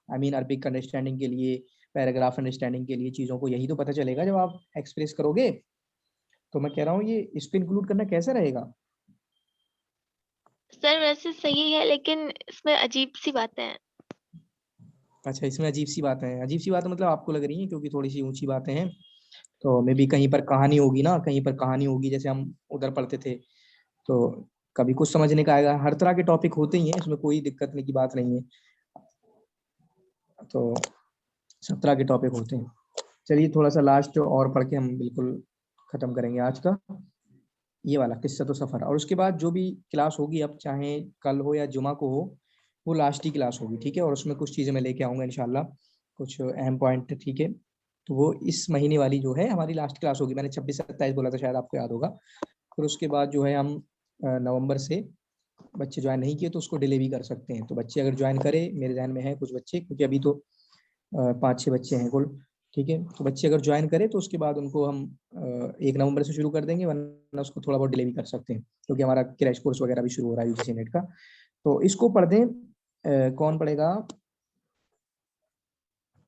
آئی مین عربک انڈرسٹینڈنگ کے لیے, پیراگراف انڈرسٹینڈنگ کے لیے, چیزوں کو یہی تو پتہ چلے گا جب آپ ایکسپریس کرو گے. تو میں کہہ رہا ہوں یہ اس کو انکلوڈ کرنا کیسا رہے گا؟ سر ویسے صحیح ہے, لیکن اس میں عجیب سی باتیں ہیں. اچھا اس میں عجیب سی باتیں ہیں. عجیب سی باتیں مطلب آپ کو لگ رہی ہیں کیونکہ تھوڑی سی اونچی باتیں ہیں, تو میں بھی کہیں پر کہانی ہوگی نا, کہیں پر کہانی ہوگی جیسے ہم ادھر پڑھتے تھے, تو کبھی کچھ سمجھنے کا آئے گا. ہر طرح کے ٹاپک ہوتے ہی ہیں, اس میں کوئی دقت نہیں کی بات نہیں ہے, تو سب طرح کے ٹاپک ہوتے ہیں. چلیے تھوڑا سا لاسٹ اور پڑھ کے ہم بالکل ختم کریں گے آج کا. ये वाला किस्सा तो सफ़र, और उसके बाद जो भी क्लास होगी अब चाहे कल हो या जुमा को हो वो लास्ट ही क्लास होगी, ठीक है। और उसमें कुछ चीज़ें मैं लेके आऊँगा इंशाल्लाह, कुछ अहम पॉइंट, ठीक है। तो वो इस महीने वाली जो है हमारी लास्ट क्लास होगी, मैंने 26-27 बोला था शायद आपको याद होगा। फिर उसके बाद जो है हम नवंबर से बच्चे ज्वाइन नहीं किए तो उसको डिले भी कर सकते हैं। तो बच्चे अगर ज्वाइन करें, मेरे ध्यान में है कुछ बच्चे, क्योंकि अभी तो 5-6 बच्चे हैं कुल, ठीक है। तो बच्चे अगर ज्वाइन करें तो उसके बाद उनको हम 1 नवंबर से शुरू कर देंगे, वरना उसको थोड़ा बहुत डिले भी कर सकते हैं क्योंकि हमारा क्रैश कोर्स वगैरह भी शुरू हो रहा है यूजीसी नेट का। तो इसको पढ़ दें। कौन पढ़ेगा?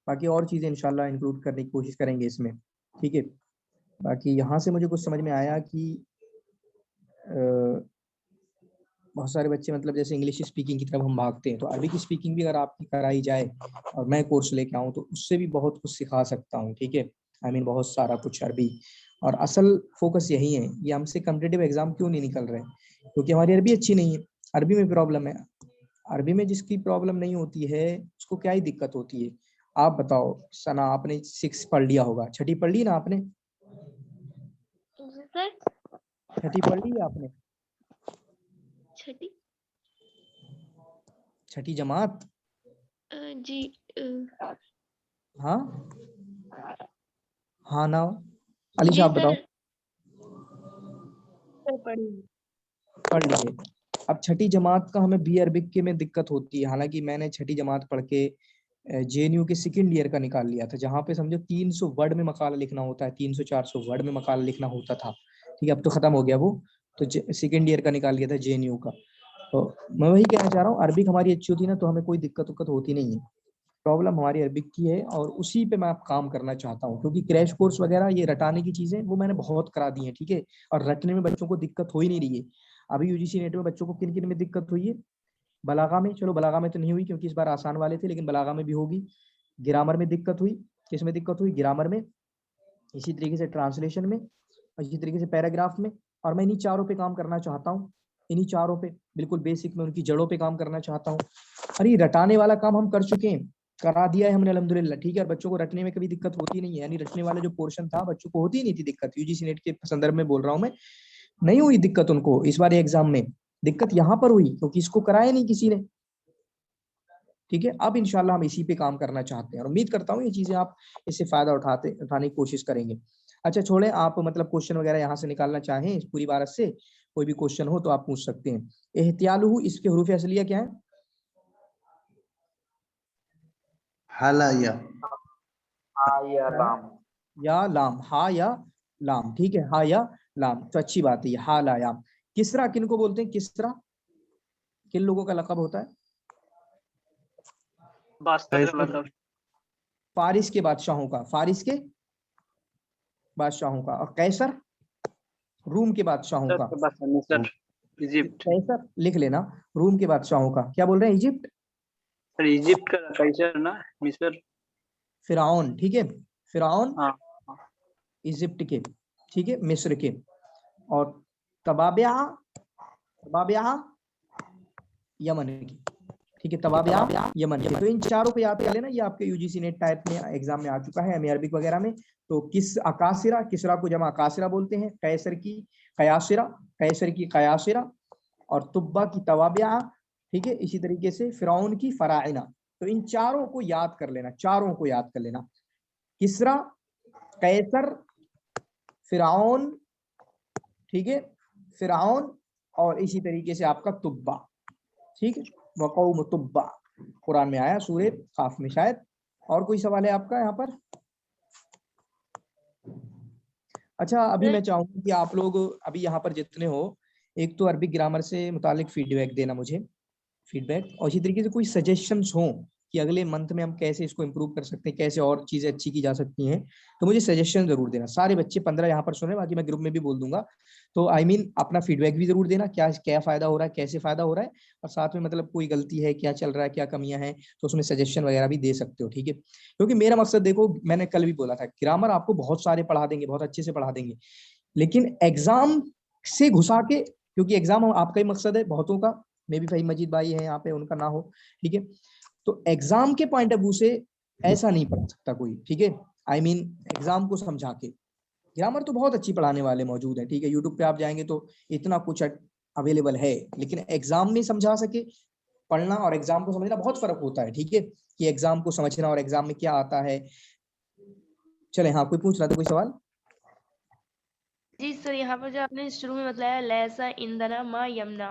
बाकी और चीज़ें इंशाल्लाह इंक्लूड करने की कोशिश करेंगे इसमें, ठीक है। बाकी यहाँ से मुझे कुछ समझ में आया कि बहुत सारे बच्चे मतलब जैसे इंग्लिश स्पीकिंग की तरफ हम भागते हैं, तो अरबी की स्पीकिंग भी अगर आपकी कराई जाए और मैं कोर्स लेके आऊँ तो उससे भी बहुत कुछ सिखा सकता हूँ, ठीक है। आई मीन बहुत सारा कुछ अरबी, और असल फोकस यही है, ये हमसे कॉम्पिटिटिव एग्जाम क्यों नहीं निकल रहे, क्योंकि हमारी अरबी अच्छी नहीं है। अरबी में प्रॉब्लम है। अरबी में जिसकी प्रॉब्लम नहीं होती है उसको क्या ही दिक्कत होती है? आप बताओ सना, आपने 6 पढ़ लिया होगा, 6ठी पढ़ ली ना आपने? सर 6ठी पढ़ ली आपने? छठी 6ठी जमात? जी हाँ हाँ ना अली आप बताओ। पढ़ लीजिए। अब 6ठी जमात का हमें बी अरबिक के में दिक्कत होती है, हालांकि मैंने 6ठी जमात पढ़ के JNU के सेकंड ईयर का निकाल लिया था, जहाँ पे समझो 300 वर्ड में मकाला लिखना होता है, 300-400 वर्ड में मकाला लिखना होता था, ठीक है। अब तो खत्म हो गया वो, तो सेकंड ईयर का निकाल लिया था JNU का। तो मैं वही कहना चाह रहा हूँ, अरबिक हमारी अच्छी होती ना तो हमें कोई दिक्कत होती नहीं है। प्रॉब्लम हमारी अरबिक की है और उसी पे मैं आप काम करना चाहता हूँ, क्योंकि क्रैश कोर्स वगैरह ये रटाने की चीजें वो मैंने बहुत करा दी है, ठीक है। और रटने में बच्चों को दिक्कत हो ही नहीं रही है। अभी यूजीसी नेट में बच्चों को किन किन में दिक्कत हुई है? बलागा में, चलो बलागा में तो नहीं हुई क्योंकि इस बार आसान वाले थे, लेकिन बलागा में भी होगी। ग्रामर में दिक्कत हुई। किस में दिक्कत हुई? ग्रामर में। इसी तरीके से ट्रांसलेशन में, और इसी तरीके से पैराग्राफ में। और मैं इन्हीं चारों पे काम करना चाहता हूँ, इन्हीं चारों पे बिल्कुल बेसिक में उनकी जड़ों पे काम करना चाहता हूँ। अरे रटाने वाला काम हम कर चुके हैं, करा दिया है हमने अल्हम्दुलिल्लाह, ठीक है। और बच्चों को रटने में कभी दिक्कत होती नहीं है, यानी रटने वाला जो पोर्शन था बच्चों को होती नहीं थी दिक्कत। यूजीसी नेट के संदर्भ में बोल रहा हूँ मैं, नहीं हुई दिक्कत उनको इस बार एग्जाम में। दिक्कत यहाँ पर हुई क्योंकि इसको कराया नहीं किसी ने, ठीक है। अब इंशाल्लाह हम इसी पे काम करना चाहते हैं और उम्मीद करता हूँ ये चीजें आप इससे फायदा उठाने की कोशिश करेंगे। अच्छा छोड़े, आप मतलब क्वेश्चन वगैरह यहाँ से निकालना चाहें इस पूरी बात से, कोई भी क्वेश्चन हो तो आप पूछ सकते हैं। एहतियालुहु, इसके हुरूफ असलिया क्या है? हालाया या लाम, या लाम, हा या लाम, ठीक है, हा या लाम, तो अच्छी बात है। हा ला याम। किसरा किन को बोलते हैं? किसरा किन लोगों का लक़ब होता है? फारिस के बादशाहों का, फारिस के बादशाहों का। और कैसर रूम के बादशाहों का। कैसर लिख लेना, रूम के बादशाहों का। क्या बोल रहे हैं? इजिप्ट, इजिप्ट का कैसर ना, मिस्र। फिरौन, ठीक है, फिरौन इजिप्ट के, ठीक है, मिस्र के। और तबाबिया, तबाबिया यमन की, ठीक है, तबाबिया यमन के। तो इन चारों पे याद कर लेना, ये आपके यूजीसी नेट टाइप में एग्जाम में आ चुका है, अरबिक वगैरह में। तो किस अकासिरा, किसरा को जमा अकासिरा बोलते हैं, कैसर की कयासिरा, कैसर की कयासिरा, और तुब्बा की तवाबिया, ठीक है। इसी तरीके से फिरौन की फराइना। तो इन चारों को याद कर लेना, चारों को याद कर लेना, किसरा, कैसर, फिरौन, ठीक है, फिरौन, और इसी तरीके से आपका तुब्बा, ठीक है। वक़ौम तुब्बा कुरान में आया, सूरह काफ में शायद। और कोई सवाल है आपका यहाँ पर? अच्छा अभी मैं चाहूंगा कि आप लोग अभी यहाँ पर जितने हो, एक तो अरबिक ग्रामर से मुतालिक फीडबैक देना मुझे, फीडबैक, और इसी तरीके से कोई सजेशंस हो कि अगले मंथ में हम कैसे इसको इम्प्रूव कर सकते हैं, कैसे और चीजें अच्छी की जा सकती हैं, तो मुझे सजेशन जरूर देना। सारे बच्चे 15 यहाँ पर सुन रहे हैं, बाकी मैं ग्रुप में भी बोल दूंगा। तो आई मीन अपना फीडबैक भी जरूर देना, क्या क्या फायदा हो रहा है, कैसे फायदा हो रहा है, और साथ में मतलब कोई गलती है, क्या चल रहा है, क्या कमियां हैं, तो उसमें सजेशन वगैरह भी दे सकते हो, ठीक है। क्योंकि मेरा मकसद देखो, मैंने कल भी बोला था, ग्रामर आपको बहुत सारे पढ़ा देंगे, बहुत अच्छे से पढ़ा देंगे, लेकिन एग्जाम से घुसा के, क्योंकि एग्जाम आपका ही मकसद है, बहुतों का, मे भी भाई मजीद भाई है यहाँ पे, उनका ना हो, ठीक है। तो एग्जाम के पॉइंट ऑफ व्यू से ऐसा नहीं पढ़ सकता कोई, ठीक है। आई मीन एग्जाम को समझा के, ग्रामर तो बहुत अच्छी पढ़ाने वाले मौजूद हैं, ठीक है, यूट्यूब पे आप जाएंगे तो इतना कुछ अवेलेबल है, लेकिन एग्जाम में समझा सके, पढ़ना और एग्जाम को समझना बहुत फर्क होता है, ठीक है, कि एग्जाम को समझना और एग्जाम में क्या आता है। चले, हाँ कोई पूछ रहा था कोई सवाल? जी सर, यहाँ पर जो आपने शुरू में बताया लैसा इंदना मा यमना,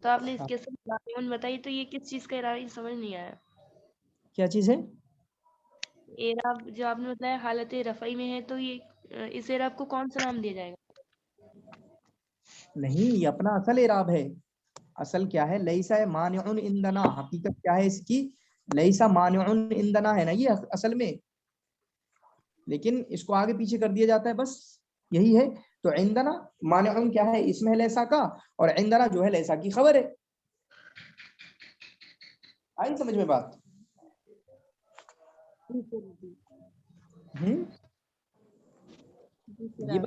तो आपने हाँ। इसके साथ बताई, तो ये किस चीज का इरादा, ये समझ नहीं आया। क्या चीज है? एराब जो आपने बताया हालत रफ़ई में है, तो ये इस एराब को कौन सा नाम दिया जाएगा? नहीं, ये अपना असल इराब है। असल क्या है? लैसा मानिउन इंदना, हकीकत क्या है इसकी? लैसा मानिउन इंदना है ना ये असल में, लेकिन इसको आगे पीछे कर दिया जाता है, बस यही है। तो इंदना मानिउन क्या है? इसमें है लैसा का, और इंदना जो है लैसा की खबर है। आई समझ में बात? ये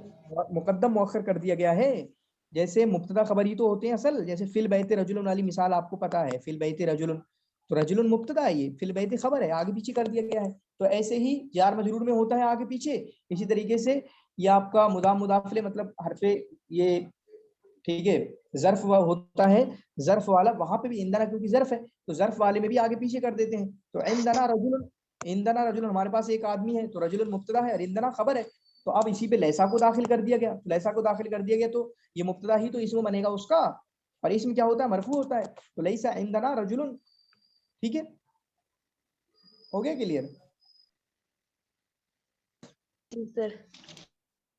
मुकद्दम मुअख्खर कर दिया गया है। जैसे मुब्तदा खबरी तो होते हैं असल, जैसे फिल बैत रजुलन वाली मिसाल आपको पता है, फिल बैत रजुलन, तो रजुलन मुब्तदा है, ये फिल बैत खबर है, आगे पीछे कर दिया गया है। तो ऐसे ही जार मजरूर में होता है आगे पीछे, इसी तरीके से ये आपका मुदाफ मुदाफिले मतलब हरफे ये, ठीक है, जर्फ होता है, जर्फ वाला वहां पे भी इंदना क्योंकि जर्फ है तो जर्फ वाले में भी आगे पीछे कर देते हैं। तो इंदना रजुलन हमारे पास एक आदमी है, तो रजुलन मुब्तदा है और इंदना खबर है। तो अब इसी पे लैसा को दाखिल कर दिया गया, लैसा को दाखिल कर दिया गया तो ये मुब्तदा ही तो इसमें बनेगा उसका, और इसमें क्या होता है? मरफू होता है। तो लैसा इंदना रजुलन, ठीक है, हो गया क्लियर? सर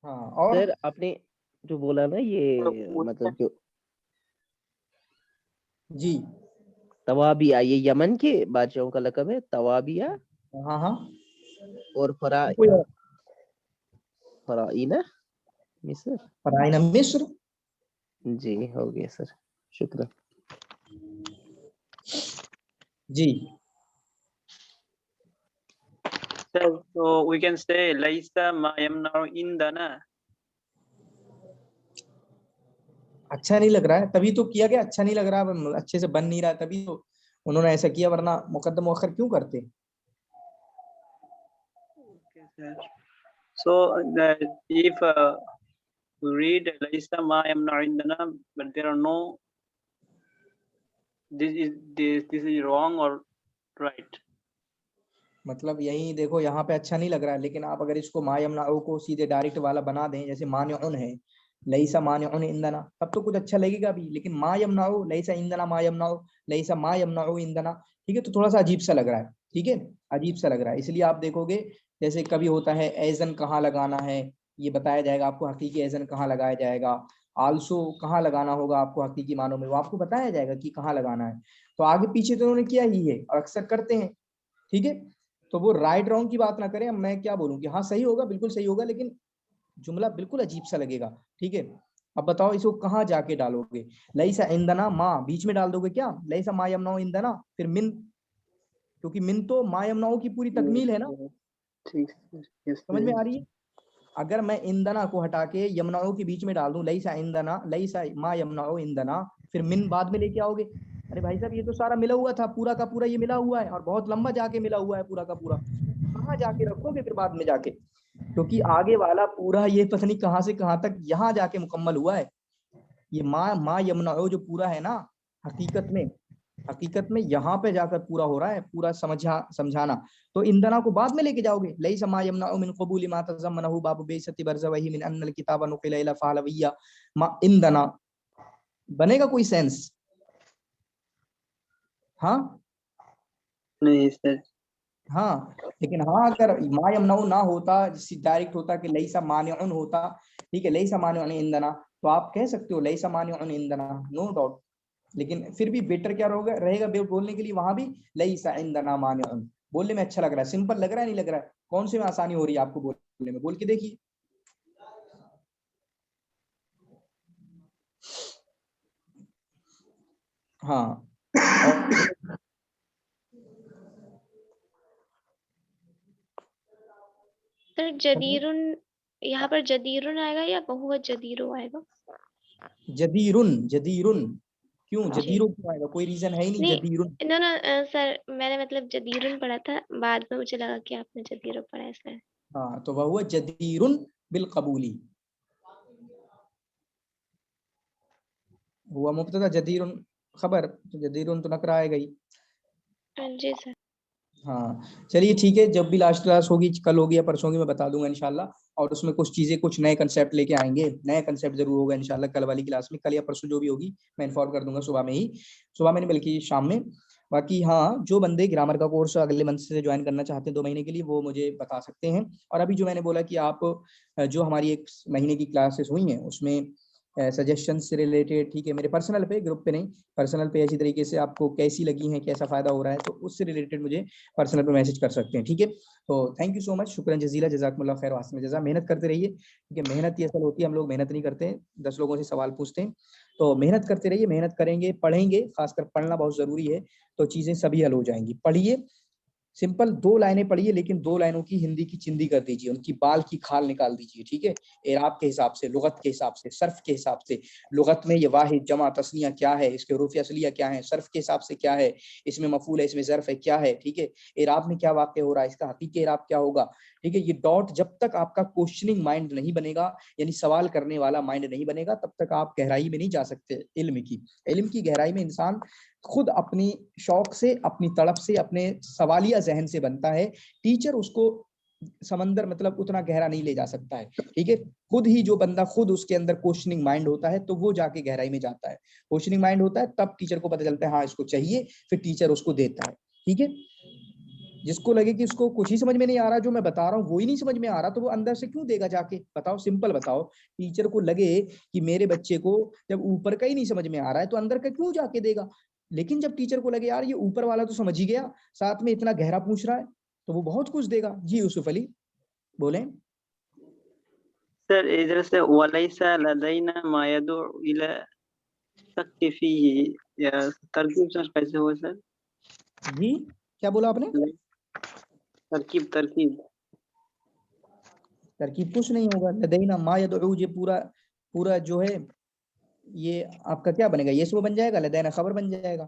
हाँ, और सर आपने जो बोला ना ये मतलब जो जी तवाबिया, ये यमन के बादशाहों का लक़ब है, तवाबिया। हाँ हाँ, और फराइना मिस्र, फराइना मिस्र। जी हो गया सर, शुक्र जी। So we can say laisa ma yamna'u indana. अच्छा नहीं लग रहा है तभी तो किया गया, अच्छा नहीं लग रहा, अच्छे से बन नहीं रहा तभी तो उन्होंने ऐसा किया, वरना मुकद्दम मुअख्खर क्यों करते? So if we read laisa ma yamna'u indana, but there are no, this is wrong or right? मतलब यही देखो यहाँ पे अच्छा नहीं लग रहा है, लेकिन आप अगर इसको मा यमनाउ को सीधे डायरेक्ट वाला बना दें, जैसे मानिउन है, लैसा मानिउन इंदना, तब तो कुछ अच्छा लगेगा भी, लेकिन मा यमनाउ लैसा इंदना मा यमनाउ लैसा मा यमनाउ इंदना, ठीक है, तो थोड़ा सा अजीब सा लग रहा है, ठीक है, अजीब सा लग रहा है। इसलिए आप देखोगे जैसे कभी होता है एजन कहाँ लगाना है, ये बताया जाएगा आपको, हकीकी एजन कहाँ लगाया जाएगा, आल्सो कहाँ लगाना होगा आपको हकीकी मानों में, वो आपको बताया जाएगा कि कहाँ लगाना है। तो आगे पीछे तो उन्होंने किया ही है और अक्सर करते हैं, ठीक है। तो वो राइट रॉन्ग की बात ना करें, मैं क्या बोलूं कि हाँ सही होगा, बिल्कुल सही होगा, लेकिन जुमला बिल्कुल अजीब सा लगेगा, ठीक है। अब बताओ इसको कहाँ जाके डालोगे? लैसा इंदना माँ बीच में डाल दोगे क्या? लैसा मा यमनाउ इंदना, फिर मिन, क्योंकि मिन तो मा यमनाउ की पूरी तकमील है ना, ठीक, समझ में आ रही है? अगर मैं इंदना को हटा के यमनाओ के बीच में डाल दूं, लैसा इंदना लैसा मा यमनाउ इंदना, फिर मिन बाद में लेके आओगे, अरे भाई साहब ये तो सारा मिला हुआ था, पूरा का पूरा ये मिला हुआ है और बहुत लंबा जाके मिला हुआ है पूरा का पूरा, कहाँ जाके रखोगे फिर बाद में जाके? क्योंकि आगे वाला पूरा ये पता नहीं कहाँ से कहाँ तक यहाँ जाके मुकम्मल हुआ है। ये मा यमनाओ जो पूरा है ना, हकीकत में यहाँ पे जाकर पूरा हो रहा है, पूरा समझाना। तो इंदना को बाद में लेके जाओगे, लैसा मा यमनाउ मिन क़बूल मा तज़म्मनहु बाबु बेइज्जति बरज़वही मिन अन्नल किताब नुक़िला इला फ़हलविय्या मा इंदना, बनेगा कोई सेंस? हाँ नहीं सर। हाँ, लेकिन हाँ अगर मा यमनाउ ना होता, डायरेक्ट होता कि लैसा मानिउन होता, ठीक है, लैसा मानिउन इंदना, तो आप कह सकते हो लैसा मानिउन इंदना, नो डाउट, लेकिन फिर भी बेटर क्या रहेगा बोलने के लिए, वहां भी लैसा इंदना मानिउन बोलने में अच्छा लग रहा है, सिंपल लग रहा है, नहीं लग रहा है? कौन से में आसानी हो रही है आपको बोलने में? बोल के देखिए। हाँ सर जदीरुन, यहाँ पर जदीरुन आएगा या बहु जदीरो आएगा? जदीरुन क्यों जदीरो क्यों आएगा? कोई रीजन है ही नहीं, जदीरुन। नो सर, मैंने मतलब जदीरुन पढ़ा था, बाद में मुझे लगा कि आपने जदीरो पढ़ा है इसलिए। हाँ तो वह हुआ जदीरुन बिलकबूली, हुआ मुब्तदा, जदीरुन खबर, तो जदीरुन तो नकरा आएगा ही। जी सर। हाँ चलिए ठीक है, जब भी लास्ट क्लास होगी, कल होगी या परसों होगी, मैं बता दूंगा इंशाल्लाह, और उसमें कुछ चीजें, कुछ नए कंसेप्ट लेके आएंगे, नया कंसेप्ट जरूर होगा इंशाल्लाह कल वाली क्लास में, कल या परसों जो भी होगी मैं इन्फॉर्म कर दूंगा सुबह में ही, सुबह में नहीं बल्कि शाम में। बाकी हाँ, जो बंदे ग्रामर का कोर्स अगले मंथ से ज्वाइन करना चाहते हैं 2 महीने के लिए, वो मुझे बता सकते हैं। और अभी जो मैंने बोला कि आप जो हमारी 1 महीने की क्लासेस हुई हैं उसमें सजेशन से रिलेटेड, ठीक है, मेरे पर्सनल पे, ग्रुप पे नहीं, पर्सनल पे ऐसी तरीके से आपको कैसी लगी हैं, कैसा फायदा हो रहा है, तो उससे रिलेटेड मुझे पर्सनल पे मैसेज कर सकते हैं, ठीक है। तो thank you so much, शुक्रन Jazila, जज़ाकुमुल्लाह खैर व अहसन जज़ा। मेहनत करते रहिए, ठीक है, मेहनत ही असल होती है, हम लोग मेहनत नहीं करते, 10 लोगों से सवाल पूछते हैं, तो मेहनत करते रहिए, मेहनत करेंगे, पढ़ेंगे, खासकर पढ़ना बहुत जरूरी है, तो चीजें सभी हल हो जाएंगी। पढ़िए, सिंपल 2 लाइनें पढ़िए, लेकिन 2 लाइनों की हिंदी की चिंदी कर दीजिए, उनकी बाल की खाल निकाल दीजिए, ठीक है, एराब के हिसाब से, लुगत के हिसाब से, सर्फ के हिसाब से, लुगत में ये वाहिद जमा तस्निया क्या है, इसके हुरूफ असलिया क्या है, सर्फ के हिसाब से क्या है, इसमें मफूल है, इसमें ज़र्फ है, क्या है, ठीक है, एराब में क्या वाक़या हो रहा है, इसका हकीकी एराब क्या होगा, ठीक है। ये डॉट जब तक आपका क्वेश्चनिंग माइंड नहीं बनेगा, यानी सवाल करने वाला माइंड नहीं बनेगा, तब तक आप गहराई में नहीं जा सकते। इल्म की गहराई में इंसान खुद अपनी शौक से, अपनी तड़प से, अपने सवालिया जहन से बनता है, टीचर उसको समंदर मतलब उतना गहरा नहीं ले जा सकता है, ठीक है। खुद ही जो बंदा खुद उसके अंदर क्वेश्चनिंग माइंड होता है, तो वो जाके गहराई में जाता है, क्वेश्चनिंग माइंड होता है, तब टीचर को पता चलता है हाँ इसको चाहिए, फिर टीचर उसको देता है, ठीक है। जिसको लगे कि उसको कुछ ही समझ में नहीं आ रहा, जो मैं बता रहा हूँ वो ही नहीं समझ में आ रहा, तो वो अंदर से क्यों देगा जाके, बताओ, सिंपल बताओ। टीचर को लगे कि मेरे बच्चे को जब ऊपर का ही नहीं समझ में आ रहा है, तो अंदर का क्यों जाके देगा। लेकिन जब टीचर को लगे यार ये ऊपर वाला तो समझ ही गया, साथ में इतना गहरा पूछ रहा है, तो वो बहुत कुछ देगा। जी यूसुफ अली बोलें। सर इधर से वलैसा लदैना मा यदउ इला शक्क फीही, या तरकीब सर कैसे हो सर? जी क्या बोला आपने? तरकीब कुछ नहीं होगा। लदैना मा यदउ, ये पूरा जो है ये आपका क्या बनेगा, ये इसमें बन जाएगा, लदैना खबर बन जाएगा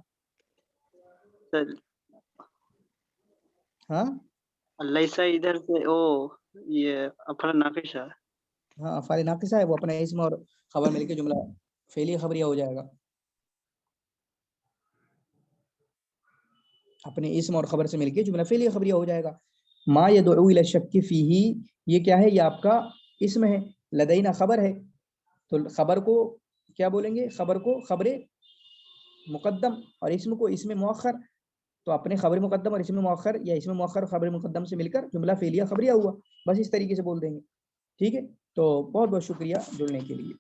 सर। हाँ लैसा इधर से ओ ये अफल नाकिशा, हाँ अफ़ाल नाक़िसा है, वो अपना इसम और खबर मिलके जुमला फेलिया खबरिया हो जाएगा, अपने इसम और खबर से मिलके जुमला फेलिया खबरिया हो जाएगा। मा यदउ इला शक्की फीही, ये क्या है, ये आपका इसम है, लदैना खबर है, तो खबर को क्या बोलेंगे, खबर को खबरे मुकद्दम और इसम को इसमें मुअख्खर, तो अपने खबर मुकद्दम और इसमें मुअख्खर, या इसमें मुअख्खर खबर मुकद्दम से मिलकर जुमला फेलिया खबरिया हुआ, बस इस तरीके से बोल देंगे, ठीक है। तो बहुत बहुत शुक्रिया जुड़ने के लिए।